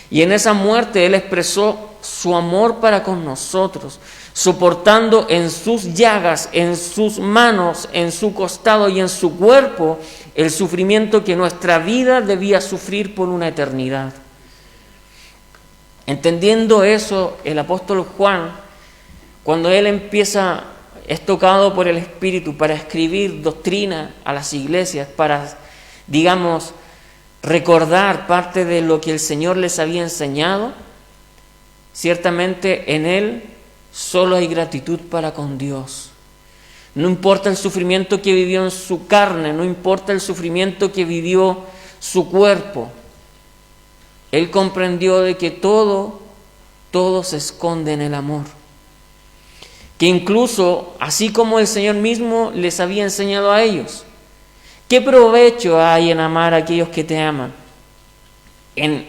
Y en esa muerte él expresó su amor para con nosotros, soportando en sus llagas, en sus manos, en su costado y en su cuerpo el sufrimiento que nuestra vida debía sufrir por una eternidad. Entendiendo eso, el apóstol Juan, cuando él es tocado por el Espíritu para escribir doctrina a las iglesias, para, digamos, recordar parte de lo que el Señor les había enseñado, ciertamente en él solo hay gratitud para con Dios. No importa el sufrimiento que vivió en su carne, no importa el sufrimiento que vivió su cuerpo. Él comprendió de que todo se esconde en el amor. Que incluso, así como el Señor mismo les había enseñado a ellos, ¿qué provecho hay en amar a aquellos que te aman? En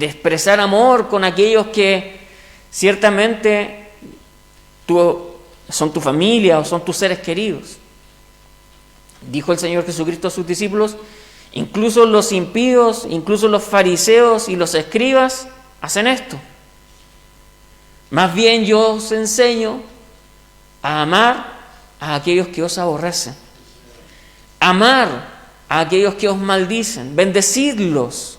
expresar amor con aquellos que ciertamente son tu familia o son tus seres queridos. Dijo el Señor Jesucristo a sus discípulos: incluso los impíos, incluso los fariseos y los escribas hacen esto. Más bien yo os enseño a amar a aquellos que os aborrecen, amar a aquellos que os maldicen, bendecidlos,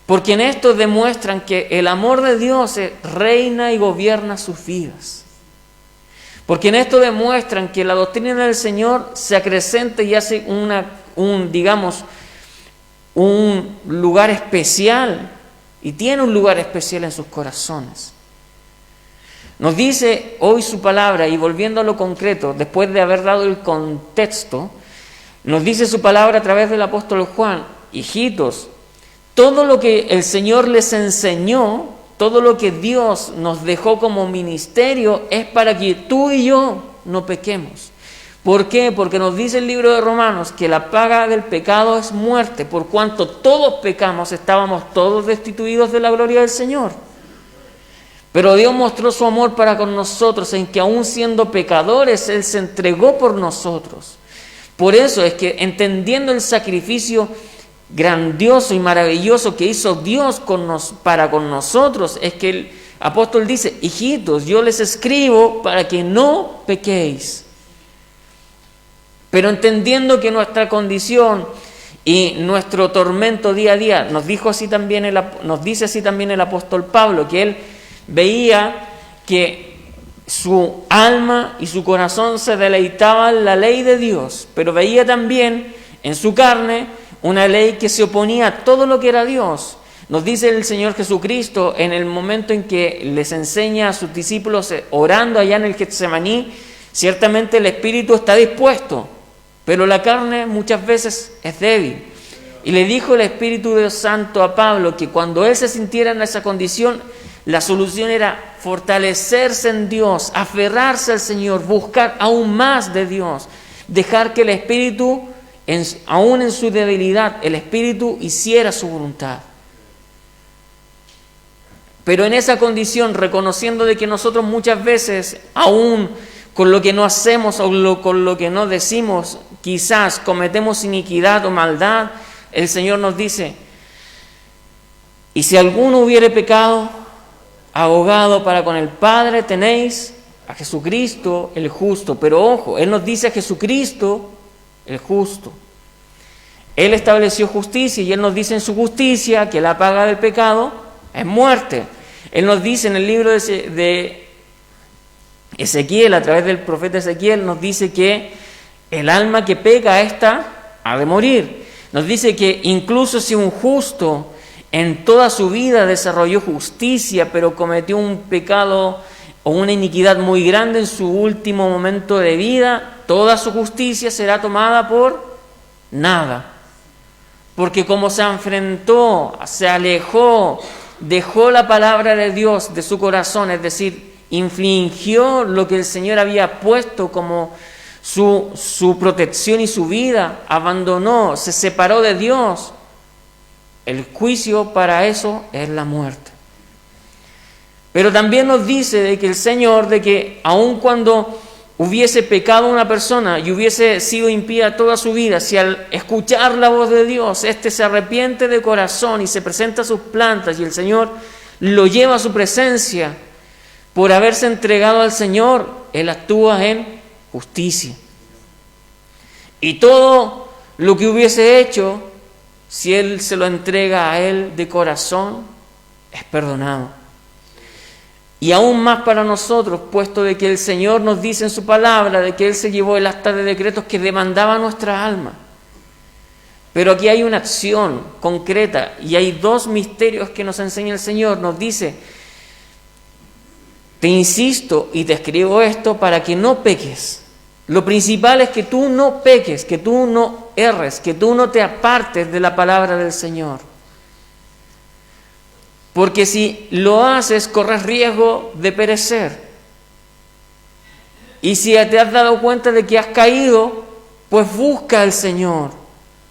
porque en esto demuestran que el amor de Dios reina y gobierna sus vidas. Porque en esto demuestran que la doctrina del Señor se acrecenta y hace un lugar especial, y tiene un lugar especial en sus corazones. Nos dice hoy su palabra, y volviendo a lo concreto, después de haber dado el contexto, nos dice su palabra a través del apóstol Juan: hijitos, todo lo que el Señor les enseñó, todo lo que Dios nos dejó como ministerio, es para que tú y yo no pequemos. ¿Por qué? Porque nos dice el libro de Romanos que la paga del pecado es muerte, por cuanto todos pecamos, estábamos todos destituidos de la gloria del Señor. Pero Dios mostró su amor para con nosotros en que aún siendo pecadores, Él se entregó por nosotros. Por eso es que, entendiendo el sacrificio grandioso y maravilloso que hizo Dios para con nosotros, es que el apóstol dice: hijitos, yo les escribo para que no pequéis. Pero entendiendo que nuestra condición y nuestro tormento día a día, nos dice así también el apóstol Pablo, que él veía que su alma y su corazón se deleitaban en la ley de Dios, pero veía también en su carne una ley que se oponía a todo lo que era Dios. Nos dice el Señor Jesucristo en el momento en que les enseña a sus discípulos orando allá en el Getsemaní: ciertamente el espíritu está dispuesto, pero la carne muchas veces es débil. Y le dijo el Espíritu de Dios Santo a Pablo que cuando él se sintiera en esa condición, la solución era fortalecerse en Dios, aferrarse al Señor, buscar aún más de Dios, dejar que el Espíritu, aún en su debilidad, el Espíritu hiciera su voluntad. Pero en esa condición, reconociendo de que nosotros muchas veces, aún con lo que no hacemos o con lo que no decimos, quizás cometemos iniquidad o maldad, el Señor nos dice: y si alguno hubiere pecado, abogado para con el Padre tenéis a Jesucristo el justo. Pero ojo, Él nos dice a Jesucristo el justo. Él estableció justicia y Él nos dice en su justicia que la paga del pecado es muerte. Él nos dice en el libro de Ezequiel, a través del profeta Ezequiel, nos dice que el alma que peca, esta ha de morir. Nos dice que incluso si un justo en toda su vida desarrolló justicia, pero cometió un pecado o una iniquidad muy grande en su último momento de vida, toda su justicia será tomada por nada. Porque como se enfrentó, se alejó, dejó la palabra de Dios de su corazón, es decir, infligió lo que el Señor había puesto como su protección y su vida, abandonó, se separó de Dios, el juicio para eso es la muerte. Pero también nos dice de que el Señor, de que aun cuando hubiese pecado una persona y hubiese sido impía toda su vida, si al escuchar la voz de Dios, éste se arrepiente de corazón y se presenta a sus plantas y el Señor lo lleva a su presencia, por haberse entregado al Señor, Él actúa en justicia. Y todo lo que hubiese hecho, si Él se lo entrega a Él de corazón, es perdonado. Y aún más para nosotros, puesto de que el Señor nos dice en su palabra de que Él se llevó el acta de decretos que demandaba nuestra alma. Pero aquí hay una acción concreta y hay dos misterios que nos enseña el Señor. Nos dice: te insisto y te escribo esto para que no peques. Lo principal es que tú no peques, que tú no erres, que tú no te apartes de la palabra del Señor. Porque si lo haces, corres riesgo de perecer. Y si te has dado cuenta de que has caído, pues busca al Señor.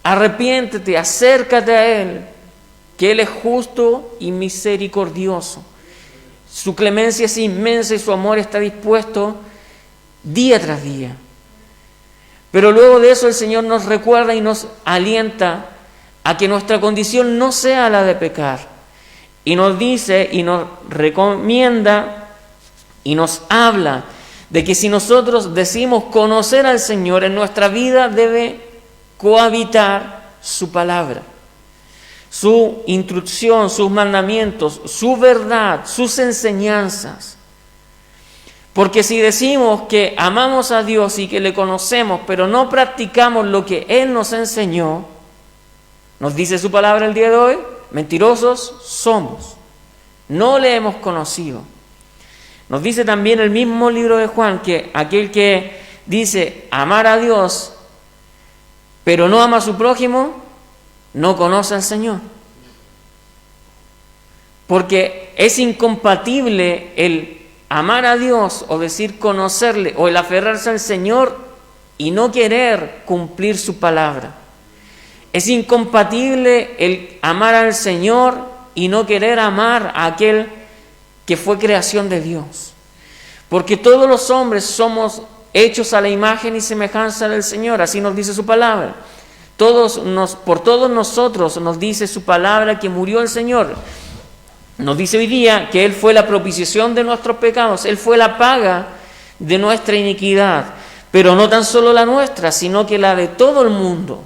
Arrepiéntete, acércate a Él, que Él es justo y misericordioso. Su clemencia es inmensa y su amor está dispuesto día tras día. Pero luego de eso el Señor nos recuerda y nos alienta a que nuestra condición no sea la de pecar. Y nos dice y nos recomienda y nos habla de que si nosotros decimos conocer al Señor, en nuestra vida debe cohabitar su palabra, su instrucción, sus mandamientos, su verdad, sus enseñanzas. Porque si decimos que amamos a Dios y que le conocemos, pero no practicamos lo que Él nos enseñó, nos dice su palabra el día de hoy, mentirosos somos, no le hemos conocido. Nos dice también el mismo libro de Juan que aquel que dice amar a Dios, pero no ama a su prójimo, no conoce al Señor. Porque es incompatible el amar a Dios o decir conocerle o el aferrarse al Señor y no querer cumplir su palabra. Es incompatible el amar al Señor y no querer amar a aquel que fue creación de Dios. Porque todos los hombres somos hechos a la imagen y semejanza del Señor, así nos dice su palabra. Por todos nosotros nos dice su palabra que murió el Señor. Nos dice hoy día que Él fue la propiciación de nuestros pecados, Él fue la paga de nuestra iniquidad, pero no tan solo la nuestra, sino que la de todo el mundo.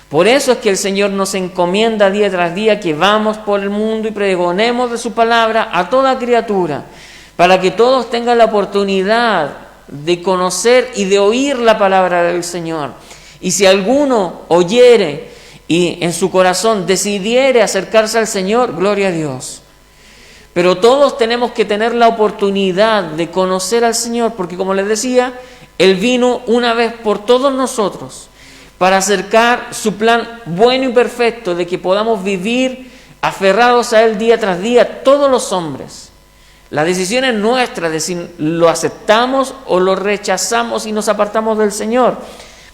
Por eso es que el Señor nos encomienda día tras día que vamos por el mundo y pregonemos de su palabra a toda criatura, para que todos tengan la oportunidad de conocer y de oír la palabra del Señor. Y si alguno oyere y en su corazón decidiere acercarse al Señor, gloria a Dios. Pero todos tenemos que tener la oportunidad de conocer al Señor, porque como les decía, Él vino una vez por todos nosotros para acercar su plan bueno y perfecto de que podamos vivir aferrados a Él día tras día, todos los hombres. La decisión es nuestra de si lo aceptamos o lo rechazamos y nos apartamos del Señor.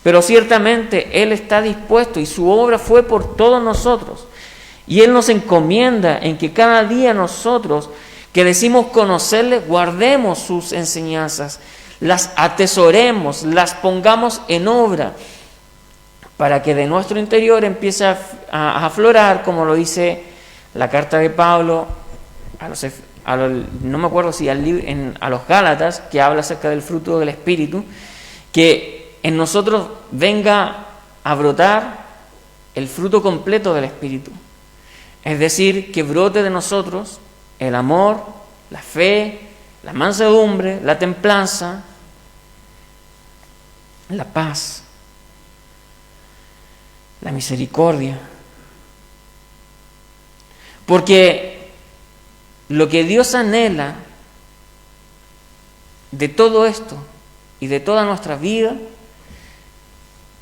Pero ciertamente Él está dispuesto y su obra fue por todos nosotros. Y Él nos encomienda en que cada día nosotros que decimos conocerle, guardemos sus enseñanzas, las atesoremos, las pongamos en obra, para que de nuestro interior empiece a aflorar, como lo dice la carta de Pablo, no me acuerdo si a los Gálatas, que habla acerca del fruto del Espíritu, que en nosotros venga a brotar el fruto completo del Espíritu. Es decir, que brote de nosotros el amor, la fe, la mansedumbre, la templanza, la paz, la misericordia. Porque lo que Dios anhela de todo esto y de toda nuestra vida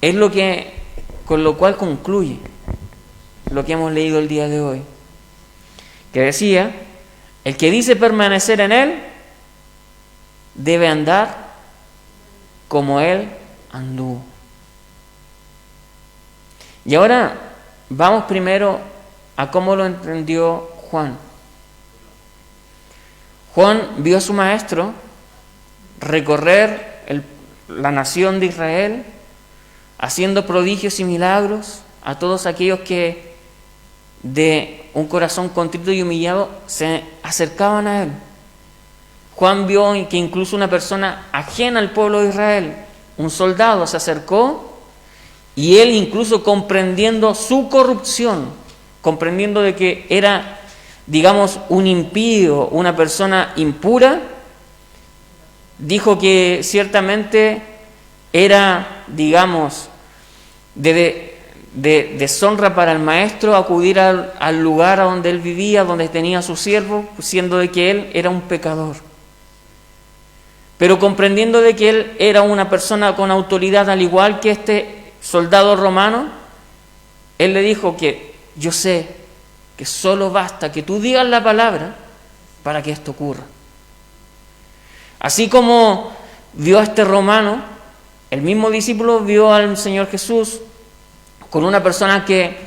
es lo que, con lo cual concluye lo que hemos leído el día de hoy, que decía: el que dice permanecer en Él debe andar como Él anduvo. Y ahora vamos primero a cómo lo entendió Juan. Juan vio a su maestro recorrer la nación de Israel, haciendo prodigios y milagros a todos aquellos que de un corazón contrito y humillado se acercaban a él. Juan vio que incluso una persona ajena al pueblo de Israel, un soldado, se acercó, y él, incluso comprendiendo su corrupción, comprendiendo de que era, digamos, un impío, una persona impura, dijo que ciertamente era, digamos, de deshonra para el maestro acudir al lugar a donde él vivía, donde tenía a su siervo, siendo de que él era un pecador. Pero comprendiendo de que él era una persona con autoridad, al igual que este soldado romano, él le dijo que yo sé que solo basta que tú digas la palabra para que esto ocurra. Así como vio a este romano, el mismo discípulo vio al Señor Jesús con una persona que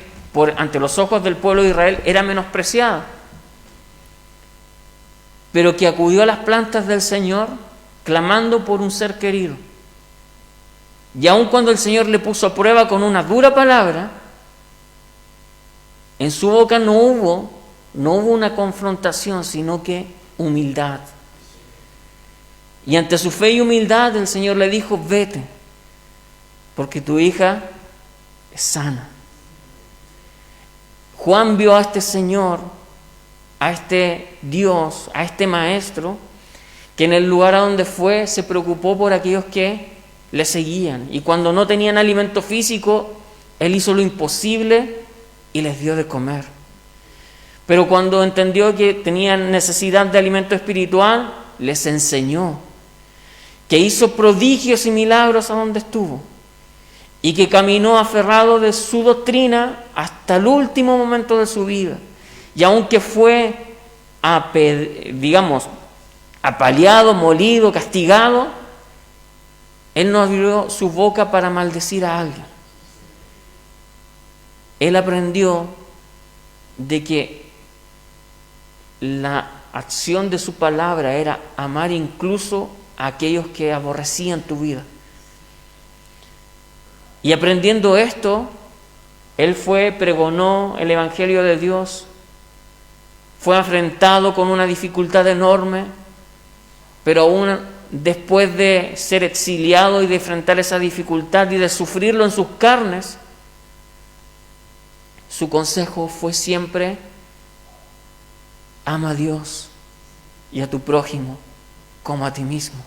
ante los ojos del pueblo de Israel era menospreciada, pero que acudió a las plantas del Señor clamando por un ser querido. Y aun cuando el Señor le puso a prueba con una dura palabra, en su boca no hubo una confrontación, sino que humildad. Y ante su fe y humildad el Señor le dijo: vete, porque tu hija es sana. Juan vio a este Señor, a este Dios, a este Maestro, que en el lugar a donde fue se preocupó por aquellos que le seguían. Y cuando no tenían alimento físico, Él hizo lo imposible y les dio de comer. Pero cuando entendió que tenían necesidad de alimento espiritual, les enseñó, que hizo prodigios y milagros a donde estuvo, y que caminó aferrado de su doctrina hasta el último momento de su vida. Y aunque fue, apaleado, molido, castigado, Él no abrió su boca para maldecir a alguien. Él aprendió de que la acción de su palabra era amar incluso a aquellos que aborrecían tu vida. Y aprendiendo esto, Él pregonó el Evangelio de Dios, fue afrentado con una dificultad enorme, pero aún después de ser exiliado y de enfrentar esa dificultad y de sufrirlo en sus carnes, su consejo fue siempre: ama a Dios y a tu prójimo como a ti mismo.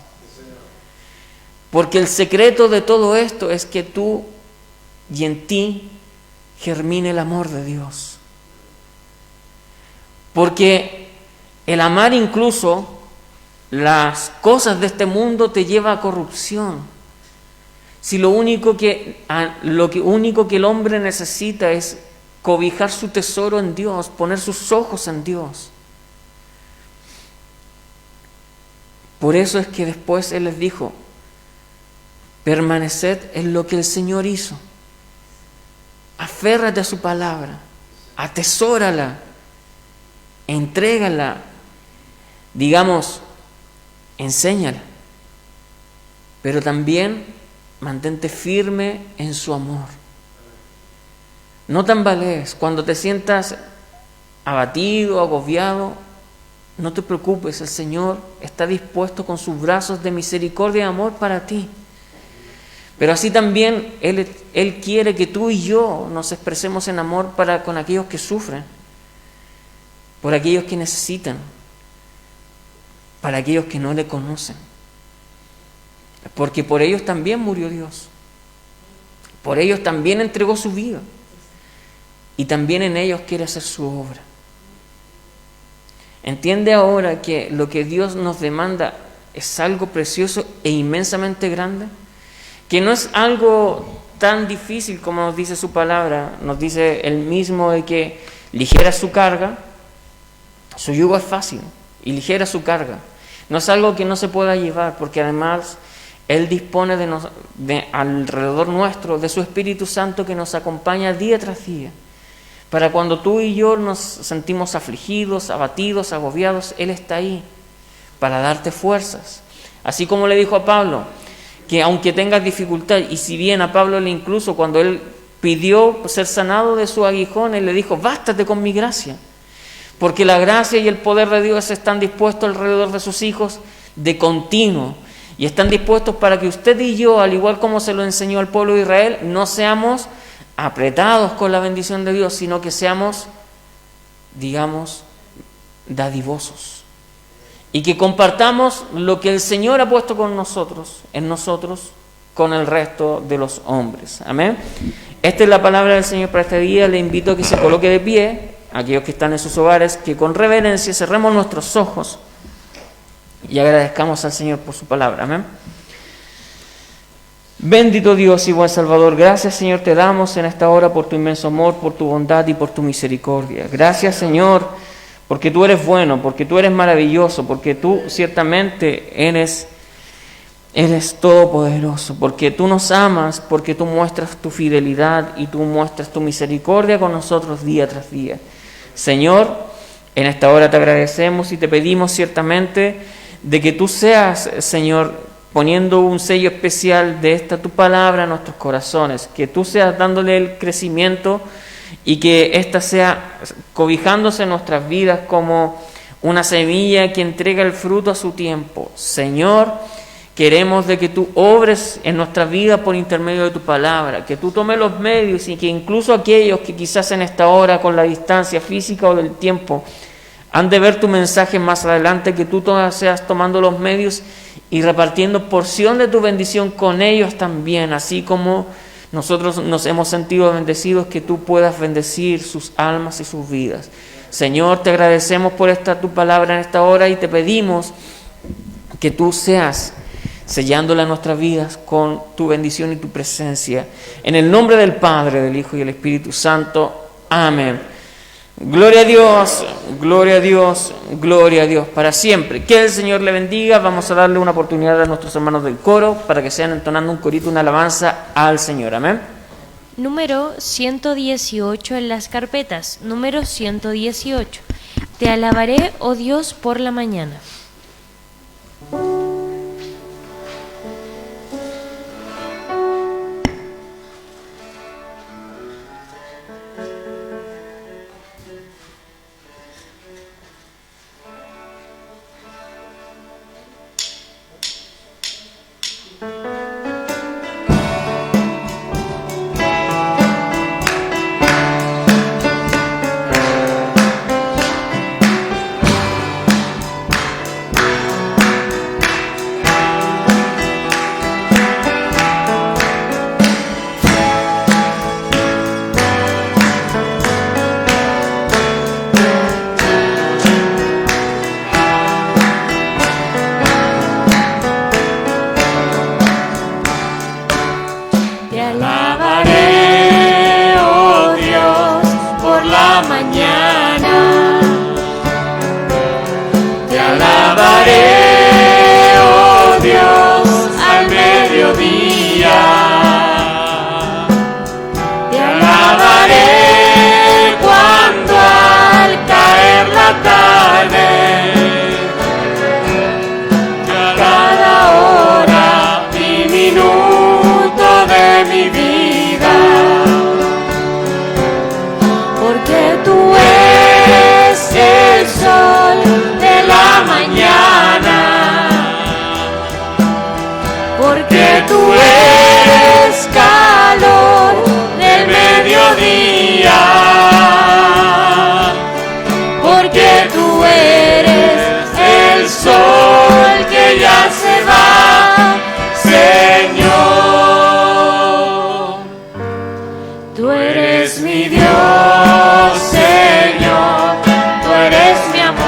Porque el secreto de todo esto es que tú y en ti germine el amor de Dios. Porque el amar incluso las cosas de este mundo te lleva a corrupción. Si lo único que el hombre necesita es cobijar su tesoro en Dios, poner sus ojos en Dios. Por eso es que después Él les dijo: permaneced en lo que el Señor hizo. Aférrate a su palabra, atesórala, entrégala, enséñala. Pero también mantente firme en su amor. No tambalees. Cuando te sientas abatido, agobiado, no te preocupes. El Señor está dispuesto con sus brazos de misericordia y amor para ti. Pero así también Él quiere que tú y yo nos expresemos en amor para con aquellos que sufren, por aquellos que necesitan, para aquellos que no le conocen. Porque por ellos también murió Dios. Por ellos también entregó su vida. Y también en ellos quiere hacer su obra. Entiende ahora que lo que Dios nos demanda es algo precioso e inmensamente grande. Que no es algo tan difícil como nos dice su palabra. Nos dice Él mismo de que ligera su carga. Su yugo es fácil y ligera su carga. No es algo que no se pueda llevar, porque además Él dispone de alrededor nuestro de su Espíritu Santo que nos acompaña día tras día. Para cuando tú y yo nos sentimos afligidos, abatidos, agobiados, Él está ahí para darte fuerzas. Así como le dijo a Pablo, que aunque tengas dificultad, y si bien a Pablo incluso cuando él pidió ser sanado de su aguijón, Él le dijo, bástate con mi gracia. Porque la gracia y el poder de Dios están dispuestos alrededor de sus hijos de continuo. Y están dispuestos para que usted y yo, al igual como se lo enseñó al pueblo de Israel, no seamos apretados con la bendición de Dios, sino que seamos, digamos, dadivosos. Y que compartamos lo que el Señor ha puesto en nosotros, con el resto de los hombres. Amén. Esta es la palabra del Señor para este día. Le invito a que se coloque de pie, aquellos que están en sus hogares, que con reverencia cerremos nuestros ojos y agradezcamos al Señor por su palabra. Amén. Bendito Dios y buen Salvador, gracias Señor te damos en esta hora por tu inmenso amor, por tu bondad y por tu misericordia. Gracias Señor porque tú eres bueno, porque tú eres maravilloso, porque tú ciertamente eres todopoderoso, porque tú nos amas, porque tú muestras tu fidelidad y tú muestras tu misericordia con nosotros día tras día. Señor, en esta hora te agradecemos y te pedimos ciertamente de que tú seas, Señor, poniendo un sello especial de esta tu palabra en nuestros corazones, que tú seas dándole el crecimiento y que ésta sea cobijándose en nuestras vidas como una semilla que entrega el fruto a su tiempo. Señor, queremos de que tú obres en nuestra vida por intermedio de tu palabra, que tú tomes los medios y que incluso aquellos que quizás en esta hora con la distancia física o del tiempo han de ver tu mensaje más adelante, que tú seas tomando los medios y repartiendo porción de tu bendición con ellos también, así como nosotros nos hemos sentido bendecidos, que tú puedas bendecir sus almas y sus vidas. Señor, te agradecemos por tu palabra en esta hora y te pedimos que tú seas sellándola en nuestras vidas con tu bendición y tu presencia. En el nombre del Padre, del Hijo y del Espíritu Santo. Amén. Gloria a Dios, gloria a Dios, gloria a Dios, para siempre. Que el Señor le bendiga. Vamos a darle una oportunidad a nuestros hermanos del coro para que sean entonando un corito, una alabanza al Señor. Amén. Número 118 en las carpetas. Número 118. Te alabaré, oh Dios, por la mañana. Porque tú eres mediodía, porque tú eres el sol que ya se va, Señor. Tú eres mi Dios, Señor, tú eres mi amor.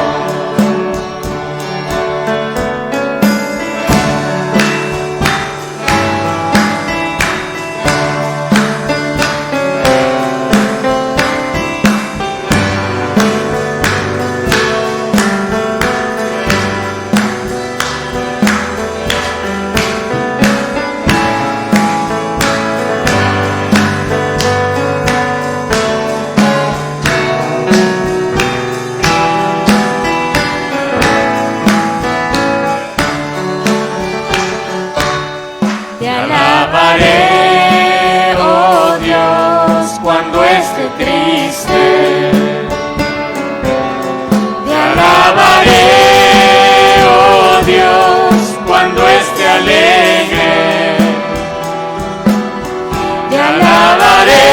Te alabaré, oh Dios, cuando esté triste. Te alabaré, oh Dios, cuando esté alegre. Te alabaré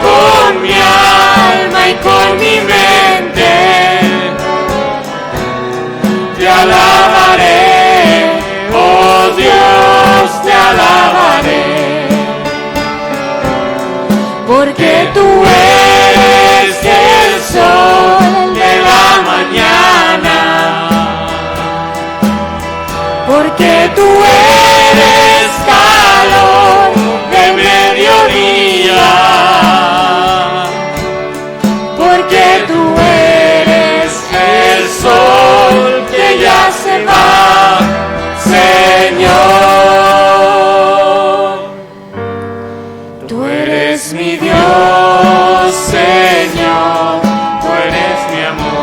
con mi alma y con mi mente. Te alabaré, oh Dios, te alabaré, porque tú eres el sol de la mañana, porque tú eres calor de mediodía, porque tú eres el sol que ya se va, Señor. Tú eres mi Dios, Señor, tú eres mi amor.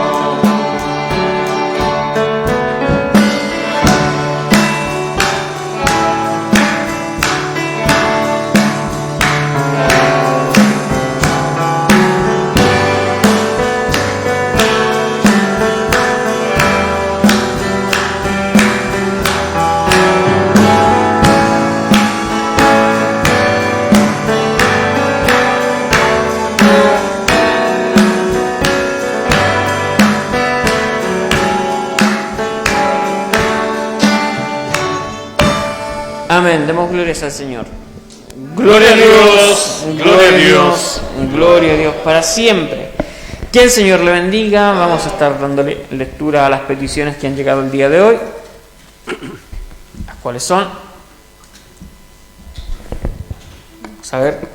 Amén, demos glorias al Señor. Gloria a Dios, gloria a Dios, gloria a Dios para siempre. Que el Señor le bendiga. Vamos a estar dándole lectura a las peticiones que han llegado el día de hoy. ¿Las cuáles son? Vamos a ver.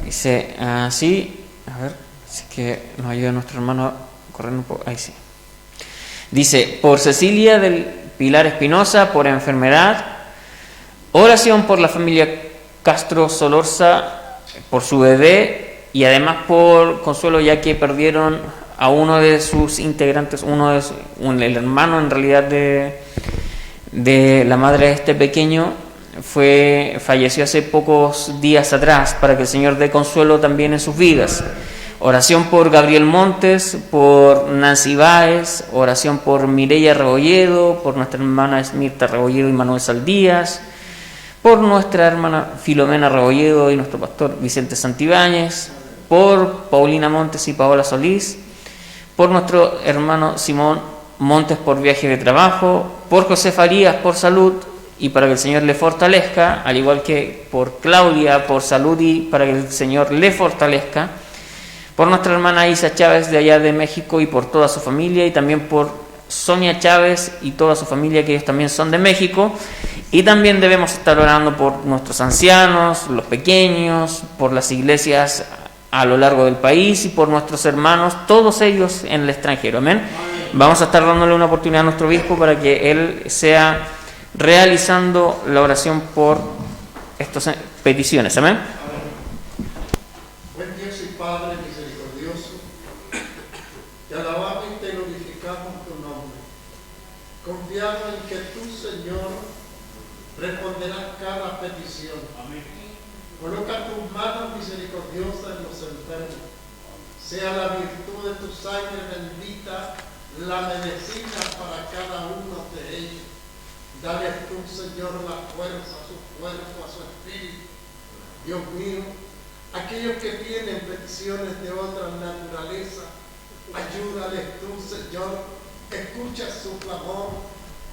Dice así. A ver, si es que nos ayuda nuestro hermano a correr un poco. Ahí sí. Dice, por Cecilia del Pilar Espinosa, por enfermedad. Oración por la familia Castro Solorza, por su bebé, y además por Consuelo, ya que perdieron a uno de sus integrantes, el hermano en realidad de la madre de este pequeño, falleció hace pocos días atrás, para que el Señor dé consuelo también en sus vidas. Oración por Gabriel Montes, por Nancy Báez, oración por Mireya Rebolledo, por nuestra hermana Esmirta Rebolledo y Manuel Saldías, por nuestra hermana Filomena Rebolledo y nuestro pastor Vicente Santibáñez, por Paulina Montes y Paola Solís, por nuestro hermano Simón Montes por viaje de trabajo, por José Farías por salud y para que el Señor le fortalezca, al igual que por Claudia por salud y para que el Señor le fortalezca, por nuestra hermana Isa Chávez de allá de México y por toda su familia, y también por Sonia Chávez y toda su familia, que ellos también son de México. Y también debemos estar orando por nuestros ancianos, los pequeños, por las iglesias a lo largo del país y por nuestros hermanos, todos ellos en el extranjero. Amén. Vamos a estar dándole una oportunidad a nuestro obispo para que él sea realizando la oración por estas peticiones. Amén. Buen Dios y Padre misericordioso, te alabamos y te glorificamos tu nombre, confiado en que tú, Señor, responderás cada petición. Amén. Coloca tus manos misericordiosas en los enfermos, sea la virtud de tu sangre bendita la medicina para cada uno de ellos. Dale tú, Señor, la fuerza a su cuerpo, a su espíritu, Dios mío, aquellos que tienen peticiones de otra naturaleza, ayúdales tú, Señor, escucha su clamor,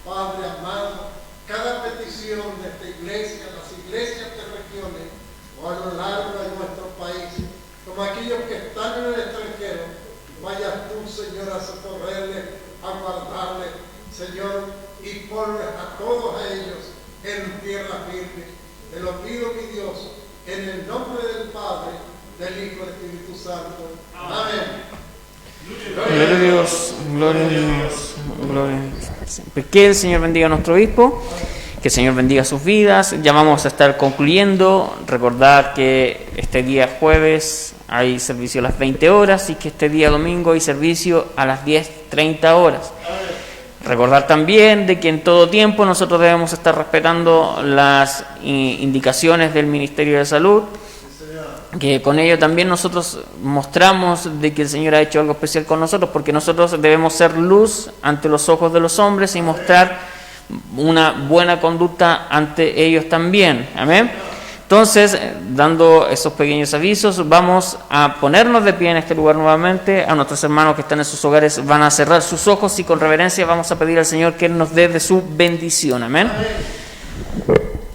Padre amado, cada petición de esta iglesia, las iglesias de regiones o a lo largo de nuestro país, como aquellos que están en el extranjero, vayas tú, Señor, a socorrerles, a guardarles, Señor, y ponles a todos ellos en tierra firme. Te lo pido, mi Dios, en el nombre del Padre, del Hijo y del Espíritu Santo. Amén. Gloria a Dios, gloria a Dios, gloria a Dios. Que el Señor bendiga a nuestro obispo, que el Señor bendiga sus vidas. Ya vamos a estar concluyendo. Recordar que este día jueves hay servicio a las 20 horas y que este día domingo hay servicio a las 10:30 horas. Recordar también de que en todo tiempo nosotros debemos estar respetando las indicaciones del Ministerio de Salud, que con ello también nosotros mostramos de que el Señor ha hecho algo especial con nosotros, porque nosotros debemos ser luz ante los ojos de los hombres y mostrar una buena conducta ante ellos también. Amén. Entonces, dando esos pequeños avisos, vamos a ponernos de pie en este lugar nuevamente. A nuestros hermanos que están en sus hogares van a cerrar sus ojos y con reverencia vamos a pedir al Señor que Él nos dé de su bendición. Amén.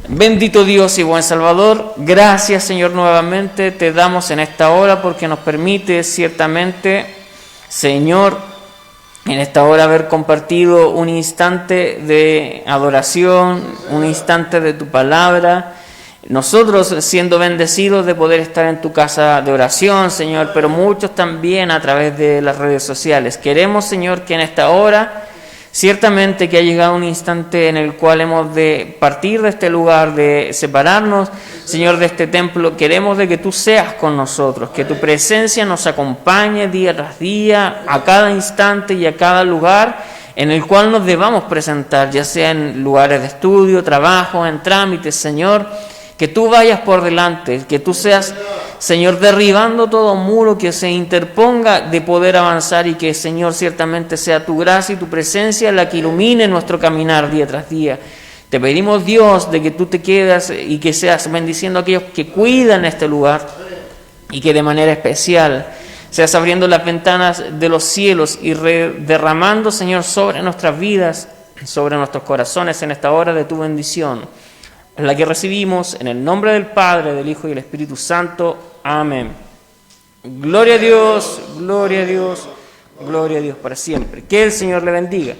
Bendito Dios y buen Salvador, gracias, Señor, nuevamente te damos en esta hora porque nos permite ciertamente, Señor, en esta hora haber compartido un instante de adoración, un instante de tu palabra. Nosotros siendo bendecidos de poder estar en tu casa de oración, Señor, pero muchos también a través de las redes sociales. Queremos, Señor, que en esta hora, ciertamente que ha llegado un instante en el cual hemos de partir de este lugar, de separarnos, Señor, de este templo. Queremos de que tú seas con nosotros, que tu presencia nos acompañe día tras día, a cada instante y a cada lugar en el cual nos debamos presentar, ya sea en lugares de estudio, trabajo, en trámites, Señor. Que tú vayas por delante, que tú seas, Señor, derribando todo muro que se interponga de poder avanzar y que, Señor, ciertamente sea tu gracia y tu presencia la que ilumine nuestro caminar día tras día. Te pedimos, Dios, de que tú te quedas y que seas bendiciendo a aquellos que cuidan este lugar y que de manera especial seas abriendo las ventanas de los cielos y derramando, Señor, sobre nuestras vidas, sobre nuestros corazones en esta hora de tu bendición, la que recibimos en el nombre del Padre, del Hijo y del Espíritu Santo. Amén. Gloria a Dios, gloria a Dios, gloria a Dios para siempre. Que el Señor le bendiga.